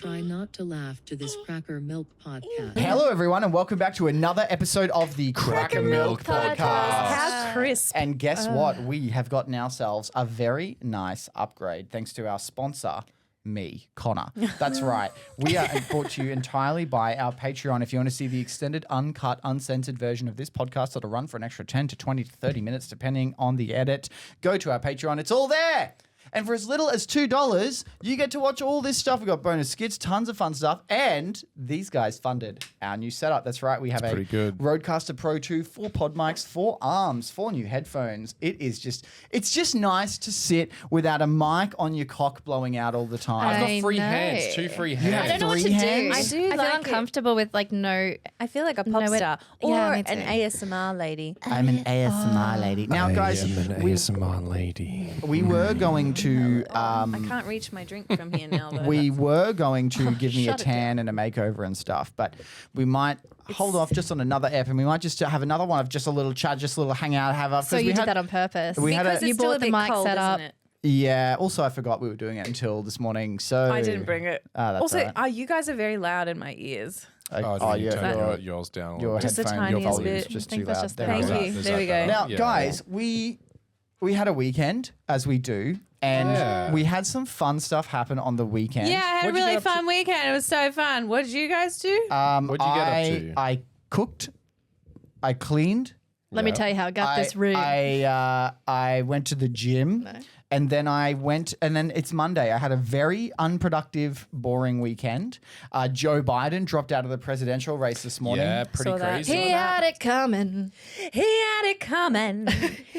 Try not to laugh to this CrackerMilk Podcast. Hello, everyone, and welcome back to another episode of the CrackerMilk Podcast. How crisp. And guess what? We have gotten ourselves a very nice upgrade thanks to our sponsor, me, Connor. That's right. We are brought to you entirely by our Patreon. If you want to see the extended, uncut, uncensored version of this podcast that'll run for an extra 10 to 20 to 30 minutes, depending on the edit, go to our Patreon. It's all there. And for as little as $2, you get to watch all this stuff. We've got bonus skits, tons of fun stuff, and these guys funded our new setup. That's right. We have a Rodecaster Pro 2, 4 pod mics, 4 arms, 4 new headphones. It's just nice to sit without a mic on your cock blowing out all the time. I've got free hands, 2 free hands. I don't know what to hands? do. I feel uncomfortable with no. I feel like a pop star or an ASMR lady. I'm an ASMR lady. Now, guys, I am an ASMR lady. we were going to. I can't reach my drink from here now. Though. We were going to give me a Shut it tan and a makeover and stuff, but we might hold off just on another ep, and we might just have another one of just a little chat, just a little hangout, have up. So you did that on purpose. We had because a, it's You still bought a the bit mic cold, set up. isn't it? yeah. Also, I forgot we were doing it until this morning, so I didn't bring it. That's also, all right. you guys are very loud in my ears. You yeah, turn yours down. your Just the headphone, your tiniest volume's bit. just I think too that's loud. just There the- we Thank go. you. Is There we that go. better? Now, Yeah. guys, we had a weekend, as we do, and we had some fun stuff happen on the weekend. Yeah, I had What'd a you really get up fun weekend. It was so fun. What did you guys do? What'd you get up to? I cooked, I cleaned. Let me tell you how I got this room. I went to the gym, and then it's Monday. I had a very unproductive, boring weekend. Joe Biden dropped out of the presidential race this morning. Yeah, pretty Saw that. crazy. he had it coming. He had it coming.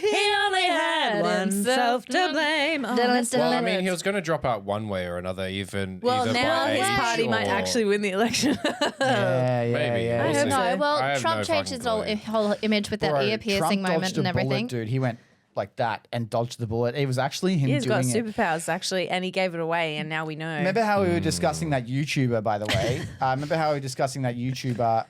He only had himself to blame. Well, I mean, he was going to drop out one way or another, either Well, by now his age party might or- actually win the election. Yeah, Maybe. yeah. We'll I don't see. know. I Well, have Trump no changed fucking his clue. whole image with that Bro, ear piercing Trump moment dodged and a bullet, everything. dude. He went like that and dodged the bullet. It was actually him He's got doing it. superpowers, actually, and he gave it away, and now we know. Remember how we were discussing that YouTuber, by the way? Remember how we were discussing that YouTuber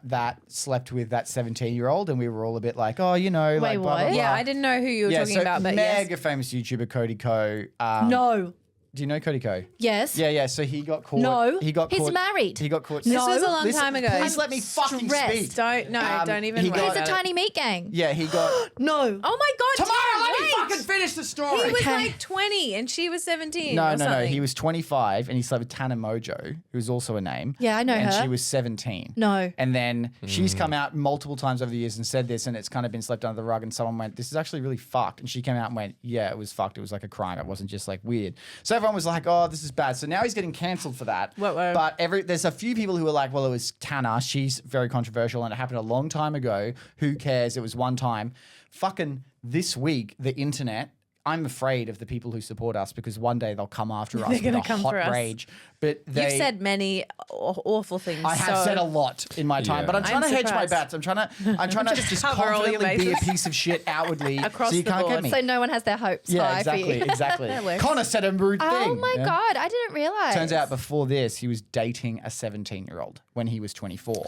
that slept with that 17-year-old, and we were all a bit like, oh, like Wait, blah, blah, what? blah. Yeah, I didn't know who you were talking about, but mega yes. famous YouTuber Cody Ko. No. Do you know Cody Ko? Yes. Yeah. So he got caught. No. He got He's caught. married. He got caught. This was a long time ago. Please let me fucking Stressed. speak. Don't even he worry got- He's a about it. tiny meat gang. Yeah, he got. No. Oh my God, Tamara, let me wait. fucking finish the story. He was Okay. like 20 and she was 17 No. or something. He was 25 and he slept with Tana Mojo, who's also a name. Yeah, I know and her. she was 17. No. And then she's come out multiple times over the years and said this, and it's kind of been swept under the rug. And someone went, "This is actually really fucked." And she came out and went, "Yeah, it was fucked. It was like a crime. It wasn't just like weird." So everyone was like, "Oh, this is bad." So now he's getting cancelled for that. Whoa. But there's a few people who are like, "Well, it was Tana. She's very controversial, and it happened a long time ago. Who cares? It was one time." Fucking this week, the internet. I'm afraid of the people who support us because one day they'll come after us with gonna a come hot for us. rage. But You've said many awful things. I have said a lot in my time, Yeah. but I'm trying I'm to hedge my surprised. bets. I'm trying to just cover all your confidently be a bases. piece of shit outwardly, Across so you the can't board. get me. So no one has their hopes Yeah, high for you. exactly. That works. Connor said a rude thing. Oh my yeah? God, I didn't realize. Turns out before this, he was dating a 17-year-old when he was 24.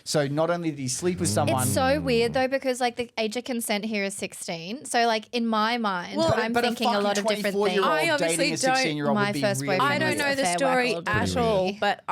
So not only did he sleep with someone, It's so weird though because the age of consent here is 16. So in my mind, Well, I'm but thinking a lot of different things. 24-year-old I obviously dating a 16-year-old My would be first really boyfriend I don't was know a the fair story whack-old at to all, me. but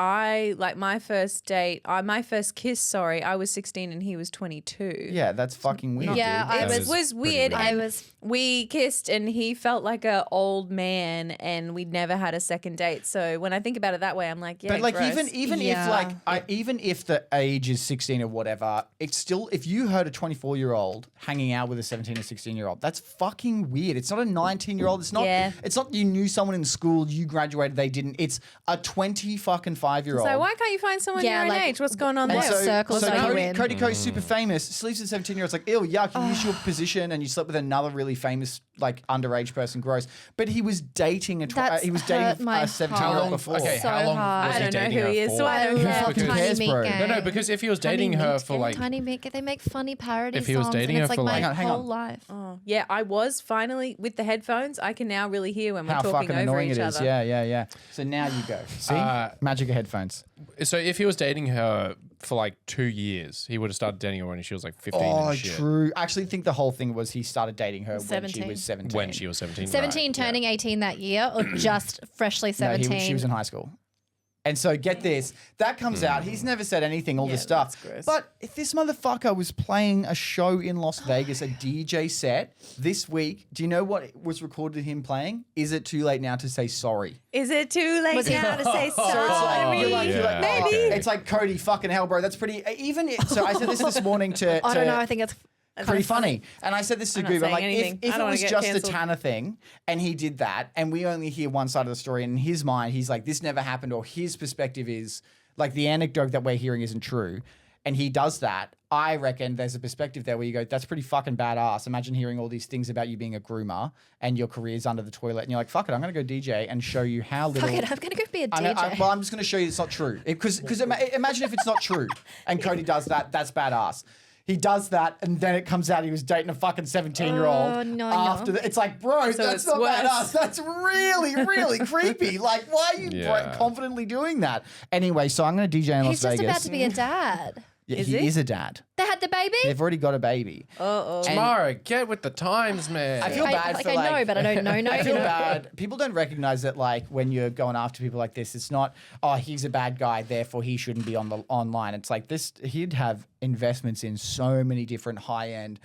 my first date, my first kiss, I was 16 and he was 22. Yeah, that's fucking weird. Yeah, dude. I It is was pretty weird. weird. And we kissed and he felt like an old man and we'd never had a second date. So when I think about it that way, I'm like, yeah, But like gross. even Yeah. even if the age is 16 or whatever, it's still if you heard a 24-year-old hanging out with a 17 or 16-year-old, that's fucking weird. It's not a 19-year-old. It's not. Yeah. It's not you knew someone in school, you graduated, they didn't. It's a 25-year-old. So why can't you find someone Yeah, your own like, age? What's going on what there? circles are you in? Cody Ko's super famous, sleeps with 17-year-olds. Like, ew, yuck, you use your position and you slept with another really famous, like, underage person. Gross. But he was dating a That's he was hurt dating my a 17-year-old heart. before. Okay, So how long hard. was I he don't know dating who her he is, for? so I don't love care. Who Tiny cares, Meat bro? Gang. No, because if he was dating Tiny her Meat for Gang, like, Tiny Meat, they make funny parody If he was songs, dating and her it's for, my like- Hang on. whole life. Yeah, I was finally with the headphones. I can now really hear when we're How talking fucking over annoying each it is. other. Yeah. So now you go. See? Magic of headphones. so if he was dating her for like 2 years, he would have started dating her when she was like 15 Oh, and shit. true. I actually think the whole thing was he started dating her when she 17. was 17. When she was 17. 17 right, turning 18 that year or just freshly No, 17? she was in high school. And so get this, that comes out. He's never said anything, all this stuff. that's gross. But if this motherfucker was playing a show in Las Vegas, a DJ set this week, do you know what was recorded him playing? Is it too late now to say sorry? Is it too late now to say So it's like, sorry? you're like, Yeah, oh, okay. it's like Cody, fucking hell, bro. That's pretty. So I said this morning to. I don't know. I think it's pretty funny. And I said this to I'm not Goob. I'm saying like, anything. if I it don't was wanna get just cancelled. a Tanner thing and he did that and we only hear one side of the story, and in his mind, he's like, this never happened, or his perspective is like the anecdote that we're hearing isn't true, and he does that, I reckon there's a perspective there where you go, that's pretty fucking badass. Imagine hearing all these things about you being a groomer and your career's under the toilet and you're like, fuck it, I'm going to go DJ and show you how little... fuck it. I'm gonna go be a DJ. I'm just going to show you it's not true. Because imagine if it's not true and Cody does that, that's badass. He does that, and then it comes out he was dating a fucking 17-year-old. Oh, no. After that, it's like, bro, that's it's not worse. badass. That's really, really creepy. Like, why are you Yeah. confidently doing that? Anyway, so I'm going to DJ in He's Las just Vegas. about to be a dad. Yeah, Is he he? is a dad. They had the baby. They've already got a baby. Uh-oh. And Tamara, get with the times, man. I feel bad for I know, but I don't know. I feel bad. People don't recognize that, like, when you're going after people like this, it's not, oh, he's a bad guy, therefore he shouldn't be on the online. It's like this. He'd have investments in so many different high-end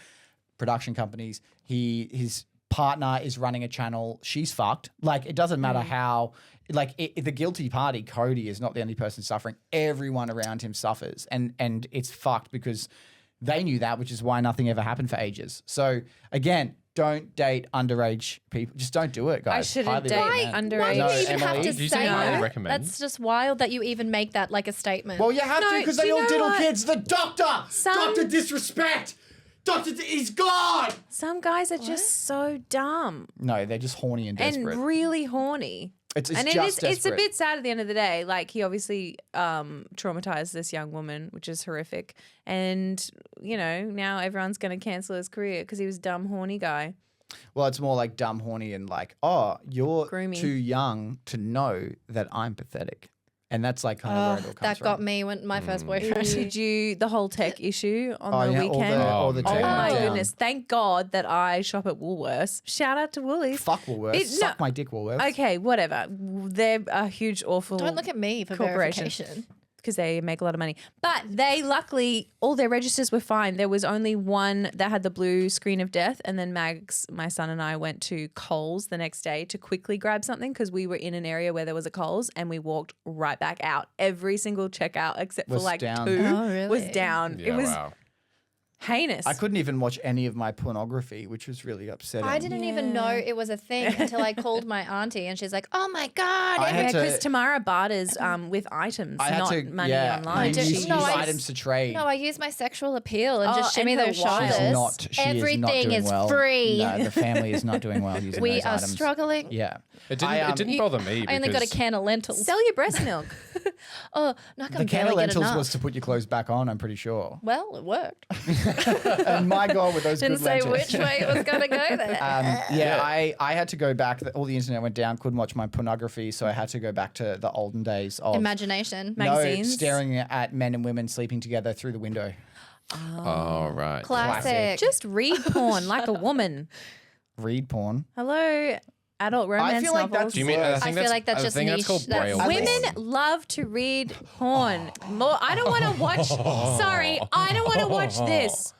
production companies. His partner is running a channel. She's fucked. Like, it doesn't matter how. Like, the guilty party, Cody, is not the only person suffering. Everyone around him suffers, and it's fucked because they knew that, which is why nothing ever happened for ages. So again, don't date underage people. Just don't do it, guys. I shouldn't Highly date recommend. underage. Why do No, you even have Emily? to Do you say think I would that? recommend? That's just wild that you even make that like a statement. Well, you have to No, because do they you all know diddle what? kids. The doctor, Some- Doctor Disrespect, he's gone. Some guys are just so dumb No, they're just horny and desperate. and really horny. it's and just it's a desperate. bit sad at the end of the day. Like, he obviously traumatized this young woman, which is horrific. And, you know, now everyone's going to cancel his career because he was a dumb, horny guy. Well, it's more like dumb, horny, and like, oh, you're Groomy. too young to know that I'm pathetic, and that's like kind of where it all comes that from. got me when my first boyfriend. Did you, the whole tech issue on Oh, the yeah, weekend? all the Oh tech my went down. goodness. Thank God that I shop at Woolworths. Shout out to Woolies. Fuck Woolworths. Suck my dick, Woolworths. Okay, whatever. They're a huge, awful Don't look at me for corporation. verification. because they make a lot of money. But they luckily, all their registers were fine. There was only one that had the blue screen of death. And then Mags, my son, and I went to Coles the next day to quickly grab something because we were in an area where there was a Coles, and we walked right back out. Every single checkout except for Was like down. 2 Oh, really? was down. Yeah, it was wow. heinous. I couldn't even watch any of my pornography, which was really upsetting. I didn't even know it was a thing until I called my auntie and she's like, "Oh my god!" I Yeah, had to- because Tamara barters with items, I had not to, money yeah, online. You do- use no, I- items to trade. No, I use my sexual appeal and Oh, just shimmy and her those wild. shoulders. She Everything is not doing is well. free. No, the family is not doing well using We those are items. struggling. Yeah. It didn't, I, it didn't bother me. I only got a because- can of lentils. Sell your breast milk. Oh, not The gonna can barely of get lentils enough. was to put your clothes back on, I'm pretty sure. Well, it worked. And my God, with those Didn't good say lentils. which way it was gonna go there. I had to go back. All the internet went down. Couldn't watch my pornography, so I had to go back to the olden days of Imagination. Magazines? staring at men and women sleeping together through the window. Oh, right. Classic. Just read porn like a woman. Read porn. Hello, adult romance feel like novels. that's Do you mean? worse. I think I feel like that's I just think niche. that's called That's- braille. Women porn. love to read porn. More, I don't want to watch. Sorry, I don't want to watch this.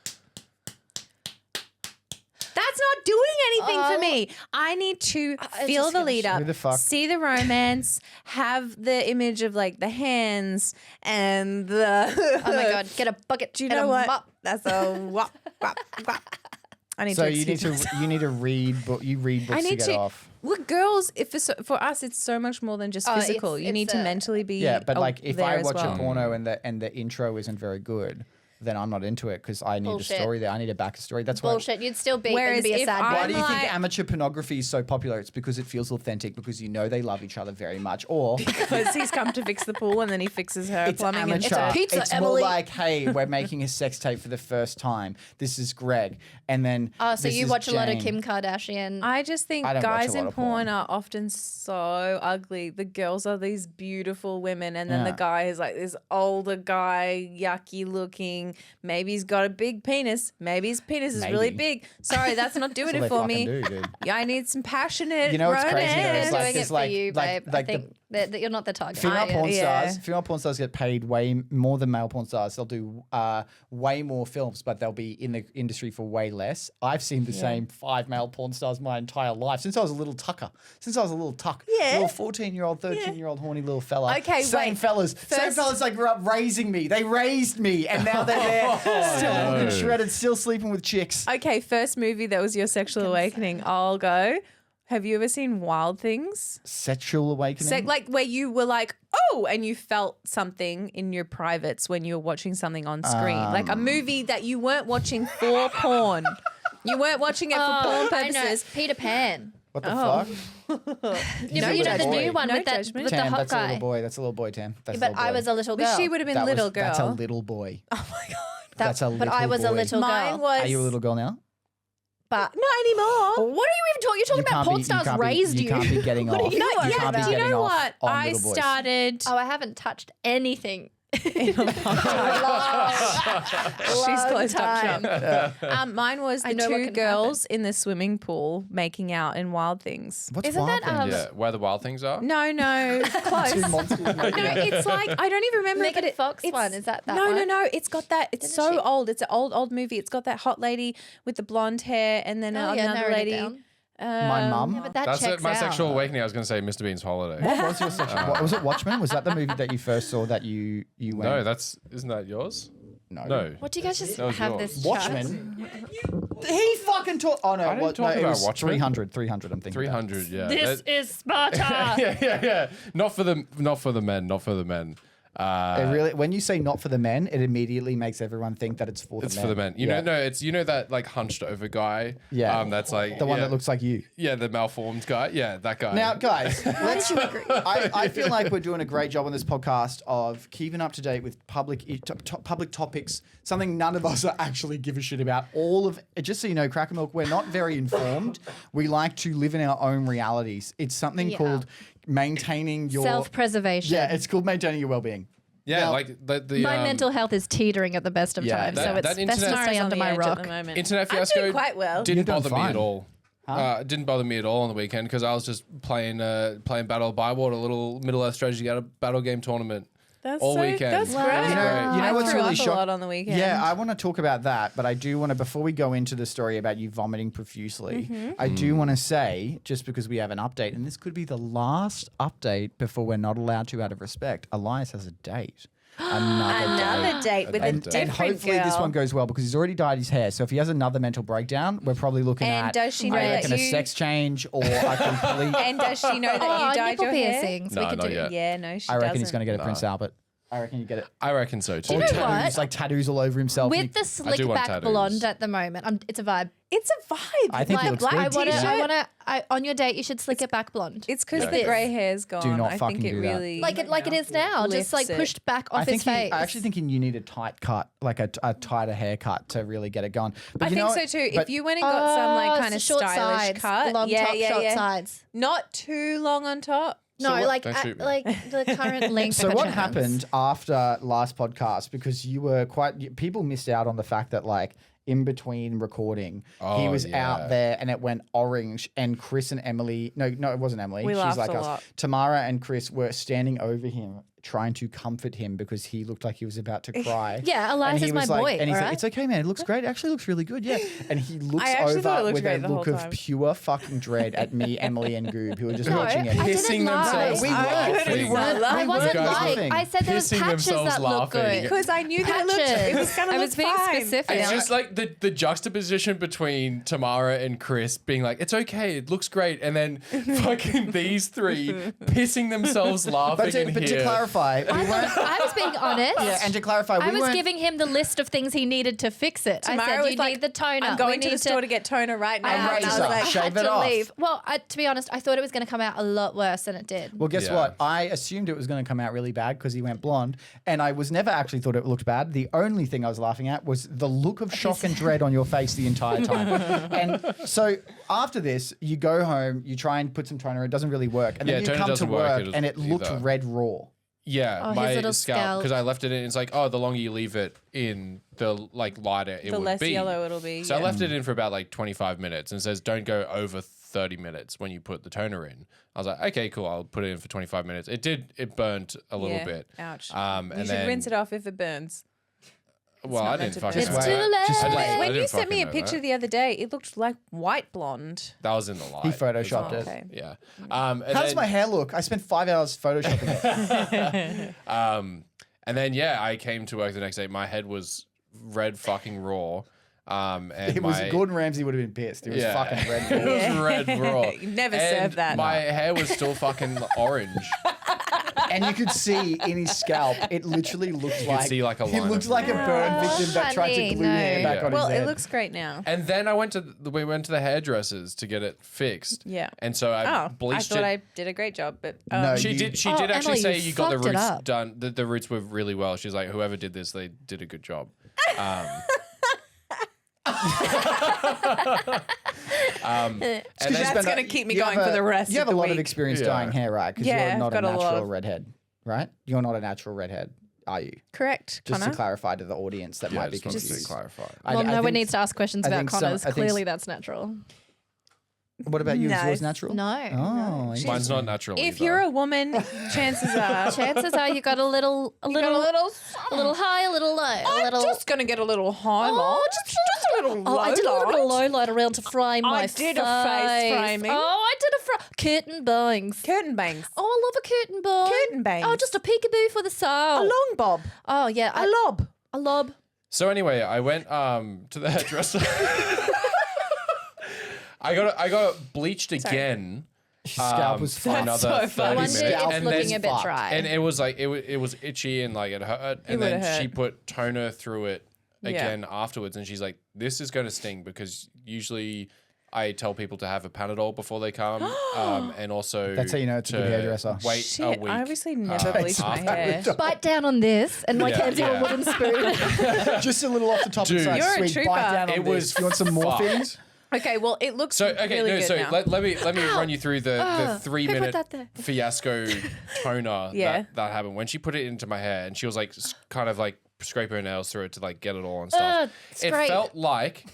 That's not doing anything for me. I need to feel just the gonna lead up, Who the fuck- see the romance, have the image of like the hands and the. Oh my god, get a bucket. Do you and know a what? mop. That's a whop, whop, whop. I need So to you need excuse to myself. you need to read you read books I to need get to. off. Look, girls, if it's, for us, it's so much more than just Oh, physical. it's- You need it's to a- mentally be. Yeah, but like if there I as watch well. a porno and the intro isn't very good, then I'm not into it because I need Bullshit. a story there. I need a backstory. That's why. Bullshit. You'd still be. Whereas Whereas be a if sad I- Why boy. do you like- think amateur pornography is so popular? It's because it feels authentic, because you know they love each other very much. Or Because he's come to fix the pool and then he fixes her it's plumbing. And amateur. It's a pizza, It's Emily. more like, hey, we're making a sex tape for the first time. This is Greg. And then Oh, so this you is watch a lot of Jane. Kim Kardashian. I just think I don't watch guys a lot in of porn. porn are often so ugly. The girls are these beautiful women, and then Yeah. the guy is like this older guy, yucky looking. Maybe he's got a big penis. Maybe his penis is really Maybe. big. Sorry, that's not doing That's it all for they me. fucking do, dude. Yeah, I need some passionate You know what's crazy though? romance. It's Doing like it this, for like, you, like, babe. I like think You're not the target. Female audience. female porn stars get paid way more than male porn stars. They'll do way more films, but they'll be in the industry for way less. I've seen the same 5 male porn stars my entire life since I was a little tucker. Since I was a little tuck, little 14-year-old, 13-year-old horny little fella. Okay, same wait. fellas like grew up raising me. They raised me, and now they're there, still looking shredded, still sleeping with chicks. Okay, first movie that was your sexual awakening. I'll go. Have you ever seen Wild Things? Sexual awakening. Like where you were like, oh, and you felt something in your privates when you were watching something on screen. Like a movie that you weren't watching for porn. You weren't watching it for porn I know. purposes. Peter Pan. What the fuck? You know the judgment. new one No with judgment. the Tam, hot that's a guy. little boy. That's a little boy, Tam. That's a But little boy. I was a little girl. But she would have been little girl. That's a little boy. Oh my God. That's a little But I was a boy. little girl. Mine was. Are you a little girl now? But Not anymore. what are you even talking? You're talking about porn stars raised you. You can't be getting What off. are you No, talking yeah, can't be do you getting know off what? on I little boys. started. Oh, I haven't touched anything. She's closed up shop. Mine was the know what two can girls in the swimming pool making out in Wild Things. What's Isn't wild that, things? Yeah, where the wild things are. No, close. Two monsters making No, out. it's like I don't even remember. Megan but it, Fox it's, one, is that no, one? No. It's got that. It's Didn't so she- old. It's an old movie. It's got that hot lady with the blonde hair, and then Oh, yeah, another narrowed it lady. down. My mum. Yeah, but that That's checks my out. sexual awakening. I was going to say Mr. Bean's Holiday. What was your sexual? What, was it Watchmen? Was that the movie that you first saw that you went? No, isn't that yours? No. What do you guys just That was have yours. this Watchmen. He fucking talked. Oh no, I didn't talk no, it about was Watchmen. 300. 300. I'm thinking. 300. Yeah. This is Sparta. yeah. Not for the men. It really, when you say not for the men, it immediately makes everyone think that it's for the It's men. for the men. You know, no, it's that like hunched over guy. Yeah. That's like the one that looks like you. Yeah, the malformed guy. Yeah, that guy. Now, guys, I feel like we're doing a great job on this podcast of keeping up to date with public topics, something none of us are actually give a shit about. Just so you know, CrackerMilk, we're not very informed. We like to live in our own realities. It's something called maintaining your Self-preservation. Yeah, it's called maintaining your well-being. Yeah, Now- like the My mental health is teetering at the best of times, that- so it's that best to internet- stay on under the my edge rock. at the moment. internet I'm fiasco doing quite well. didn't You're doing bother me fine. at all. It didn't bother me at all on the weekend because I was just playing Battle of Bywater, a little Middle Earth strategy battle game tournament. That's all so, weekend. That's Wow. great. You know I what's threw really up a lot on the weekend. Yeah, I want to talk about that, but I do want to, before we go into the story about you vomiting profusely, I do want to say, just because we have an update, and this could be the last update before we're not allowed to out of respect, Elias has a date. Another date with a And different hopefully girl. this one goes well because he's already dyed his hair. So if he has another mental breakdown, we're probably looking And at does she know I that reckon a you- sex change or a complete. And does she know that you dyed nipple your hair? piercings. No, we could not do. yet. Yeah, no, she I reckon doesn't. he's going to get a Prince Albert. I reckon you get it. I reckon so too. Or know tattoos, what? like tattoos all over himself. With the I slick do want back tattoos. blonde at the moment, it's a vibe. It's a vibe. I think he Like looks black. good. I wanna. On your date, you should slick it back blonde. It's because Yeah. the grey hair's gone. Do not I fucking think it do that. really like it is now, just like lifts it. pushed back I off think his face. I actually think you need a tight cut, like a tighter haircut to really get it going. But I you think know so what? too. But If you went and got some like kind of short stylish sides, cut, long top, short yeah. sides. Not too long on top. No, what- like Don't shoot me. like the current length. So of what her happened after last podcast? Because you were people missed out on the fact that like in between recording, he Oh, was yeah. out there and it went orange. And Chris and Emily, no, it wasn't Emily. We She's laughed like a us. lot. Tamara and Chris were standing over him, trying to comfort him because he looked like he was about to cry. Yeah, Elias And he is my was like, boy, And he's like, alright? "It's okay, man. It looks great. It actually looks really good. Yeah." And he looks I actually thought it over looked with a great the look whole of time. pure fucking dread at me, Emily, and Goob, who were just No, watching it. I didn't Pissing lie. themselves We I laughing. couldn't weren't- stop laughing. I wasn't guys were lying. I said there was pissing patches themselves that look laughing. good. Because I knew that it was going to I look was being fine. specific. It's just like the juxtaposition between Tamara and Chris being like, it's okay, it looks great, and then fucking these three pissing themselves laughing in But to here. clarify, we weren't. I was being honest. Yeah, and to clarify, I we was weren't. giving him the list of things he needed to fix it. I Tamara said, was you like, need the toner. I'm going We to the need store to get toner right now. I And had, razor. I was like, Shave had it to off. leave. Well, to be honest, I thought it was going to come out a lot worse than it did. Well, guess Yeah. what? I assumed it was going to come out really bad because he went blonde, and I was never actually thought it looked bad. The only thing I was laughing at was the look of shock and dread on your face the entire time. And so after this, you go home, you try and put some toner. It doesn't really work, and Yeah, then you toner come to doesn't work work, and it looked either. red raw. Yeah, Oh, his my little scalp, scalp. because I left it in. It's like, oh, the longer you leave it in, the like lighter it The would less be. yellow it'll be. So yeah. I left it in for about like 25 minutes, and it says don't go over 30 minutes when you put the toner in. I was like, okay, cool. I'll put it in for 25 minutes. It burnt a little bit. Ouch. And You should then, rinse it off if it burns. Well, not I meant didn't to fucking burn. know It's too that. late. Just I wait. didn't- I When you didn't sent me a fucking know picture that. the other day, it looked like white blonde. That was in the light. He photoshopped Oh, it. okay. Yeah. How does my hair look? I spent 5 hours photoshopping it. And then I came to work the next day. My head was red fucking raw. And It was Gordon Ramsay would have been pissed. It was fucking red. It was red raw. You never And served that. My hair was still fucking orange. And you could see in his scalp, it literally looked like see, like, a he line looked of- like a burn victim that tried to honey, glue hair no. back on Well, his head. it looks great now. And then we went to the hairdressers to get it fixed. Yeah. And so I I bleached thought it. I did a great job, but No, She you- did Oh, actually Emily, say you you got the fucked it roots up. done. The roots were really well. She's like, whoever did this, they did a good job. And that's then, going to keep me you going have for the rest You have of a the lot of week. experience Yeah. dyeing hair, right? Because Yeah, you're not I've a got a lot natural of- redhead, right? You're not a natural redhead, are you? Correct, Just Connor. to clarify to the audience that might be just wanted to confused. clarify. I- Well, I no one think- needs to ask questions I about think some- Connor's. I think Clearly, s- that's natural. What about you? Is No, yours natural? No. Oh, Mine's interesting. not natural. If either. you're a woman, chances are Chances are you got a little high, a little low, a I'm little. just going to get a little highlight. Oh, just a little Oh, I did a little low low light around to frame my did a face framing. Oh, I did a curtain bangs. curtain bangs. Oh, I love a curtain bang. Curtain bangs. Oh, just a peekaboo for the soul. A long bob. Oh yeah, A lob. a lob. So anyway, I went to the hairdresser. I got bleached again. Your scalp was for fucked. another so 30 funny. I wonder minutes. it's And looking then, a bit fucked. dry. and it was like it was itchy and like it hurt. And would've then she hurt. put toner through it again afterwards, and she's like, "This is going to sting because usually I tell people to have a Panadol before they come, and also That's how you know it's a good to hairdresser. Wait a Shit, week. I obviously never bleached my hair. Bite down on this, and my Yeah, hands got yeah. a wooden spoon. Just a little off the top Dude. of the side. You're a Sweet, trooper. bite down on It this. was You want some morphine? Okay, well, it looks So okay, really no. good So now. let me run you through the 3 who put minute that there? fiasco toner Yeah. that happened when she put it into my hair, and she was like kind of like scrape her nails through it to like get it all and stuff. It scrape. felt like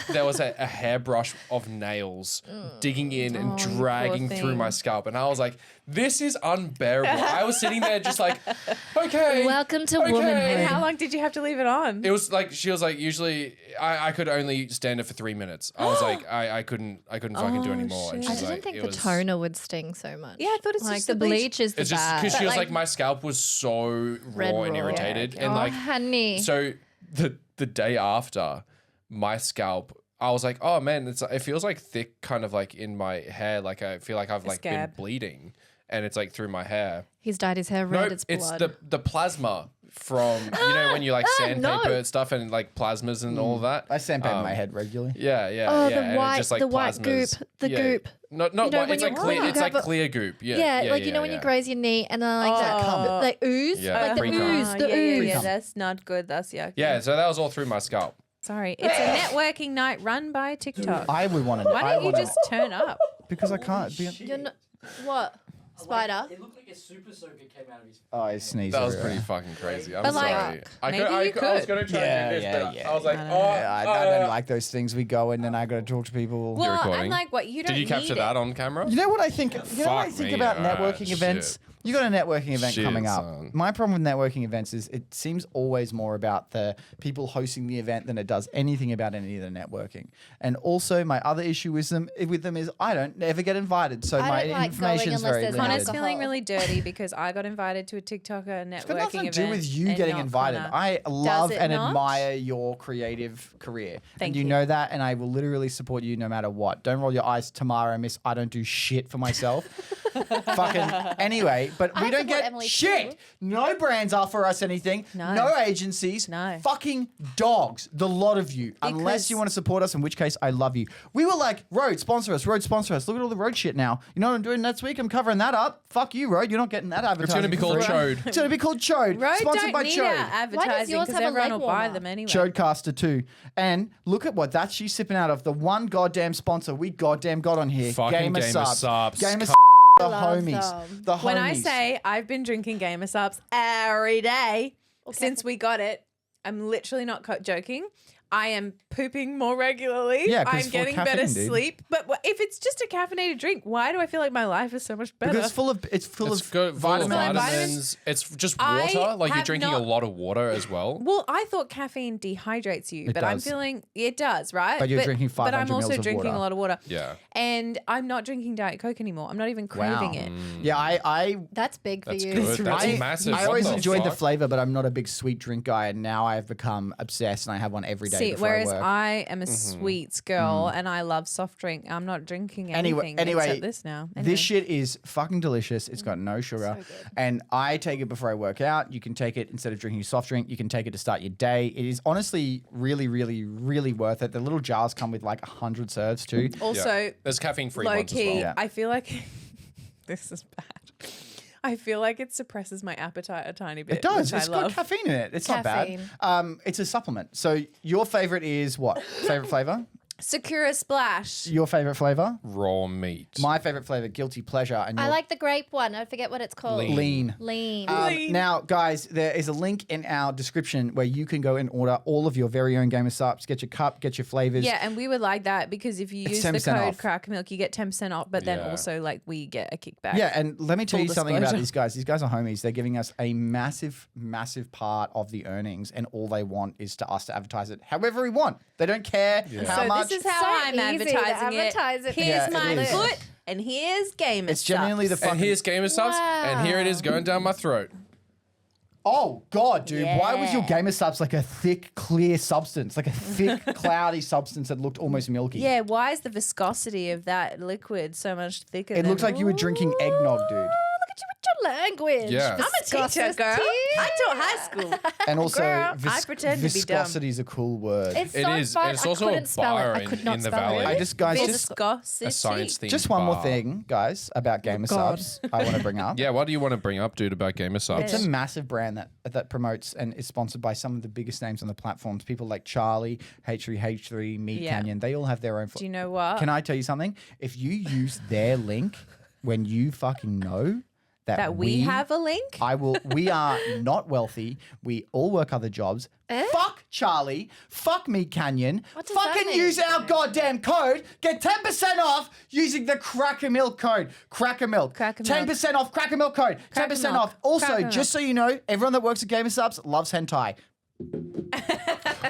there was a hairbrush of nails digging in and you poor dragging through thing. my scalp, and I was like, "This is unbearable." I was sitting there just like, "Okay, Welcome to okay. womanhood. And how long did you have to leave it on? It was like she was like usually I could only stand it for 3 minutes. I was like I couldn't fucking do anymore. And shit. I she's didn't like, think it the was- toner would sting so much. Yeah, I thought it's like just the the bleach. bleach is the It's just bad. because she But, was like- like my scalp was so Red raw and raw. irritated, Yeah, and oh, like honey. so the day after, my scalp, I was like, oh man, it feels like thick, kind of like in my hair. Like I feel like I've like been scab. bleeding, and it's like through my hair. He's dyed his hair red. It's blood. the plasma from when you like sandpaper no. stuff and like plasmas and all that. I sandpaper my head regularly. Yeah, yeah, Oh, yeah. the and it white- just, like, the white plasmas. goop, the Yeah. goop. Not You know, white. when It's like you- clear. you It's like have a- clear goop. Yeah, yeah, like you know when you graze your knee and then like Oh. like ooze, Yeah, like the pre-cum. ooze, the yeah, ooze. yeah, that's not good. That's yucky. Yeah, so that was all through my scalp. Sorry. It's a networking night run by TikTok. I would want to. Why don't you just turn up? Because I can't. You're not, what? Spider? It looked like a super soaker came out of his. Oh, I sneeze. That was everywhere. pretty fucking crazy. I'm But, like, sorry. maybe you I was could. going to try Yeah, and do this, yeah, but yeah, I was like, I don't oh, know. Yeah, I don't like those things. We go and then I got to talk to people. Well, recording? I'm like, what? You don't Did you capture need that it. on camera? You know what I think? You know what I Fuck think me. about Ah, networking shit. events. You got a networking event Shit, coming up. son. My problem with networking events is it seems always more about the people hosting the event than it does anything about any of the networking. And also, my other issue with them is I don't ever get invited, so I my don't like going information is unless very there's limited. Connor's alcohol. feeling really dirty because I got invited to a TikToker networking It's got nothing to event. do with you and getting not invited. Connor. I love it and not? admire your creative career. Thank and you you. know that, and I will literally support you no matter what. Don't roll your eyes, Tamara, miss. I don't do shit for myself. Fucking anyway, but we don't support get Emily shit. too. No brands offer us anything. No. Agencies. No. Fucking dogs. The lot of you. Unless Because- you want to support us, in which case I love you. We were like, Road, sponsor us. Road, sponsor us. Look at all the Road shit now. You know what I'm doing next week? I'm covering that up. Fuck you, Road. You're not getting that advertising. It's going to be for called free. Chode. It's going to be called Chode. Road Sponsored don't by need Chode. our advertising yours because have a everyone leg will buy warmer? them anyway. Chodecaster too. And look at what that she's sipping out of. The one goddamn sponsor we goddamn got on here. Fucking Gamer Gamer Subs. Subs. Gamer Come the Love homies. them. The homies. When I say I've been drinking Gamer Subs every day since we got it, I'm literally not joking. I am pooping more regularly. Yeah, 'cause I'm full of getting better caffeine, dude. sleep. But if it's just a caffeinated drink, why do I feel like my life is so much better? Because it's full of vitamins. vitamins. It's just I water. Like you're have drinking a not- lot of water as well. Well, I thought caffeine dehydrates you, It but I'm does. feeling it does, right? But you're drinking But 500 I'm also mils of drinking water. a lot of water. Yeah. And I'm not drinking Diet Coke anymore. I'm not even craving Wow. it. Yeah, I That's big for That's you. good. That's I, massive. I What always the enjoyed the fuck? flavor, but I'm not a big sweet drink guy, and now I've become obsessed, and I have one every day See, before whereas I work. I am a sweets girl and I love soft drink. I'm not drinking anything Anyway, except this now. Anyway. This shit is fucking delicious. It's got no sugar. And I take it before I work out. You can take it instead of drinking a soft drink. You can take it to start your day. It is honestly really, really, really worth it. The little jars come with like 100 serves too. Also, There's caffeine-free low ones as key, well. Yeah. I feel like this is bad. I feel like it suppresses my appetite a tiny bit. It does. Which It's I got love. caffeine in it. It's not Caffeine. bad. It's a supplement. So your favorite is what? Favorite flavor? Sakura Splash. Your favorite flavor? Raw meat. My favorite flavor, guilty pleasure. And I your like the grape one. I forget what it's called. Lean. lean. Lean. Now, guys, there is a link in our description where you can go and order all of your very own Gamer Sups. Get your cup, get your flavors. Yeah, and we would like that because if you It's use the 10% code off. CrackerMilk, you get 10% off, but then Yeah. also like we get a kickback. Yeah, and let me tell Full you something about disclosure. these guys. These guys are homies. They're giving us a massive, massive part of the earnings, and all they want is to us to advertise it however we want. They don't care how So much. this is how So I'm easy to advertising advertise it. Here's Yeah, my it is. foot, and here's Gamer It's genuinely the Sups. fucking. And here's Gamer Subs, and here it is going down my throat. Oh God, dude! Why was your Yeah. Gamer Subs like a thick, clear substance, like a thick, cloudy substance that looked almost milky? Yeah, why is the viscosity of that liquid so much thicker? It than looked like you were drinking eggnog, dude. Look at you with your language. Yeah. I'm a teacher, girl. I taught high school. And also, Girl, I pretend to be dumb. viscosity is a cool word. It's It so is. fun. And it's I also a couldn't spell bar it. I could in not the spell valley. it. I just, guys, Viscosity. A science theme. just one more bar. thing, guys, about Gamer Subs. I want to bring up. Yeah, what do you want to bring up, dude, about Gamer Subs? It's a massive brand that promotes and is sponsored by some of the biggest names on the platforms. People like Charlie, H3H3, Meat Yeah. Canyon. They all have their own. Do you know what? Can I tell you something? If you use their link when you fucking know that we have a link? I will. We are not wealthy. We all work other jobs. Fuck Charlie. Fuck Meat Canyon. What does that Fucking mean? use our goddamn code. Get 10% off using the CrackerMilk code. CrackerMilk. CrackerMilk. 10% off CrackerMilk code. 10% CrackerMilk. off. Also, CrackerMilk. just so you know, everyone that works at Gamer Subs loves hentai.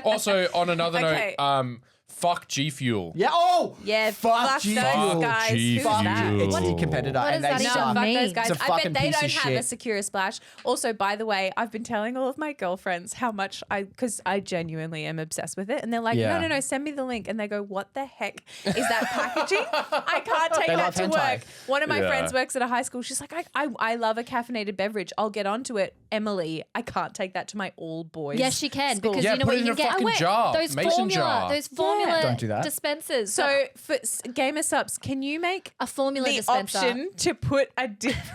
Also, on another Okay. note, fuck G Fuel. Yeah. Oh. Yeah, Fuck fuck G those Fuel. guys. G Who's Fuel. that? It's the competitor, What and does they that No, even suck. fuck mean? those guys. It's a I bet fucking they piece don't of have a shit. Secure Splash. Also, by the way, I've been telling all of my girlfriends how much because I genuinely am obsessed with it. And they're like, Yeah. no, send me the link. And they go, what the heck is that packaging? I can't take They that love to hentai. work. One of my Yeah. friends works at a high school. She's like, I love a caffeinated beverage. I'll get onto it. Emily, I can't take that to my all boys. Yes, she can school. because Yeah, you know put what it in you a can get. fucking jar. Those Mason formula, jar. those formula Don't do that. dispensers. So for Gamer Subs, can you make a formula the dispenser. option to put a different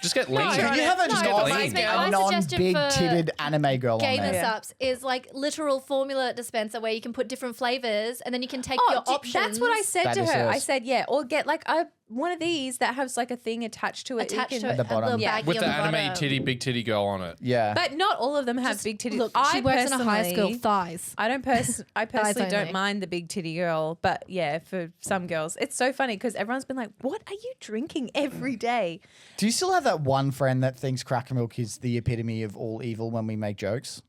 Just get lean. Can you have a Just non- get my lean. suggestion non-big for titted anime girl on Gamer there? Sups is like literal formula dispenser where you can put different flavors and then you can take your options. That's what I said That to is her. us. I said, yeah, or get like one of these that has like a thing attached to it. You attached can- to it, the a bottom. little Yeah. baggie With on the the anime bottom. big titty girl on it. Yeah. But not all of them have big titties. Look, I she works in a high school. personally- Thighs. I personally only. don't mind the big titty girl, but yeah, for some girls, it's so funny because everyone's been like, "What are you drinking every day?" Do you still have that one friend that thinks CrackerMilk is the epitome of all evil when we make jokes?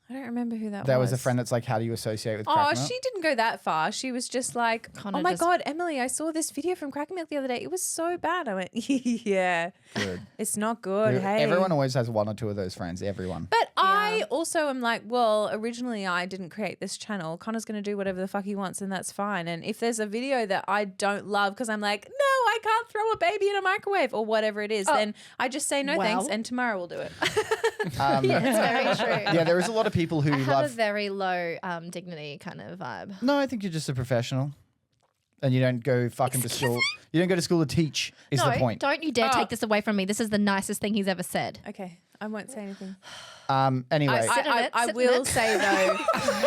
I don't remember who that was. There was a friend that's like, how do you associate with Oh, CrackerMilk? she didn't go that far. She was just like, Connor "Oh my just- god, Emily, I saw this video from CrackerMilk the other day. It was so bad." I went, "Yeah, Good. it's not good." Hey, Everyone always has one or two of those friends. Everyone. But I also am like, well, originally I didn't create this channel. Connor's going to do whatever the fuck he wants, and that's fine. And if there's a video that I don't love because I'm like, no, I can't throw a baby in a microwave or whatever it is, then I just say no thanks, well. and tomorrow we'll do it. That's very true. Yeah, there is a lot of people who I have love. a very low dignity kind of vibe. No, I think you're just a professional, and you don't go fucking to school. You don't go to school to teach. Is No, the point? don't you dare take this away from me. This is the nicest thing he's ever said. Okay. I won't say anything. Anyway, Sit on it, I sit on will it. say though,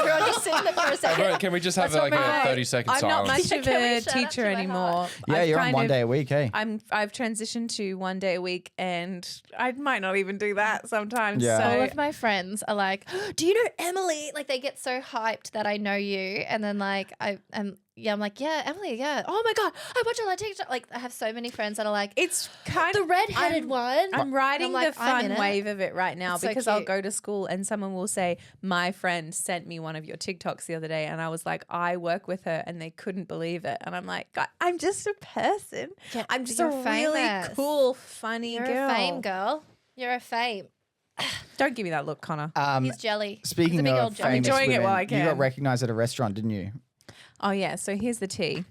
Everyone just sit in it for a second. Everyone, can we just have like a 30-second I'm not silence? much of Can we a shut up teacher to my anymore. heart? yeah, I've you're on kind one of- day a week, hey? I've transitioned to 1 day a week, and I might not even do that sometimes. Yeah. All So of my friends are like, "Do you know Emily?" Like they get so hyped that I know you, and then like I'm like, "Yeah, Emily, yeah. Oh my god, I watch her on TikTok." Like I have so many friends that are like, it's kind "The of redheaded I'm- one." I'm riding I'm like, the I'm fun in it. wave of it right now It's so because I'll cute. go to school and someone will say, "My friend sent me one of your TikToks the other day," and I was like, "I work with her," and they couldn't believe it, and I'm like, "God, I'm just a person. Yeah, I'm just you're a really famous. cool, funny You're girl." a fame girl. You're a fame. Don't give me that look, Connor. He's jelly. He's a Speaking big of old jelly. famous enjoying it women, while I you can. got recognized at a restaurant, didn't you? Oh yeah, so here's the tea.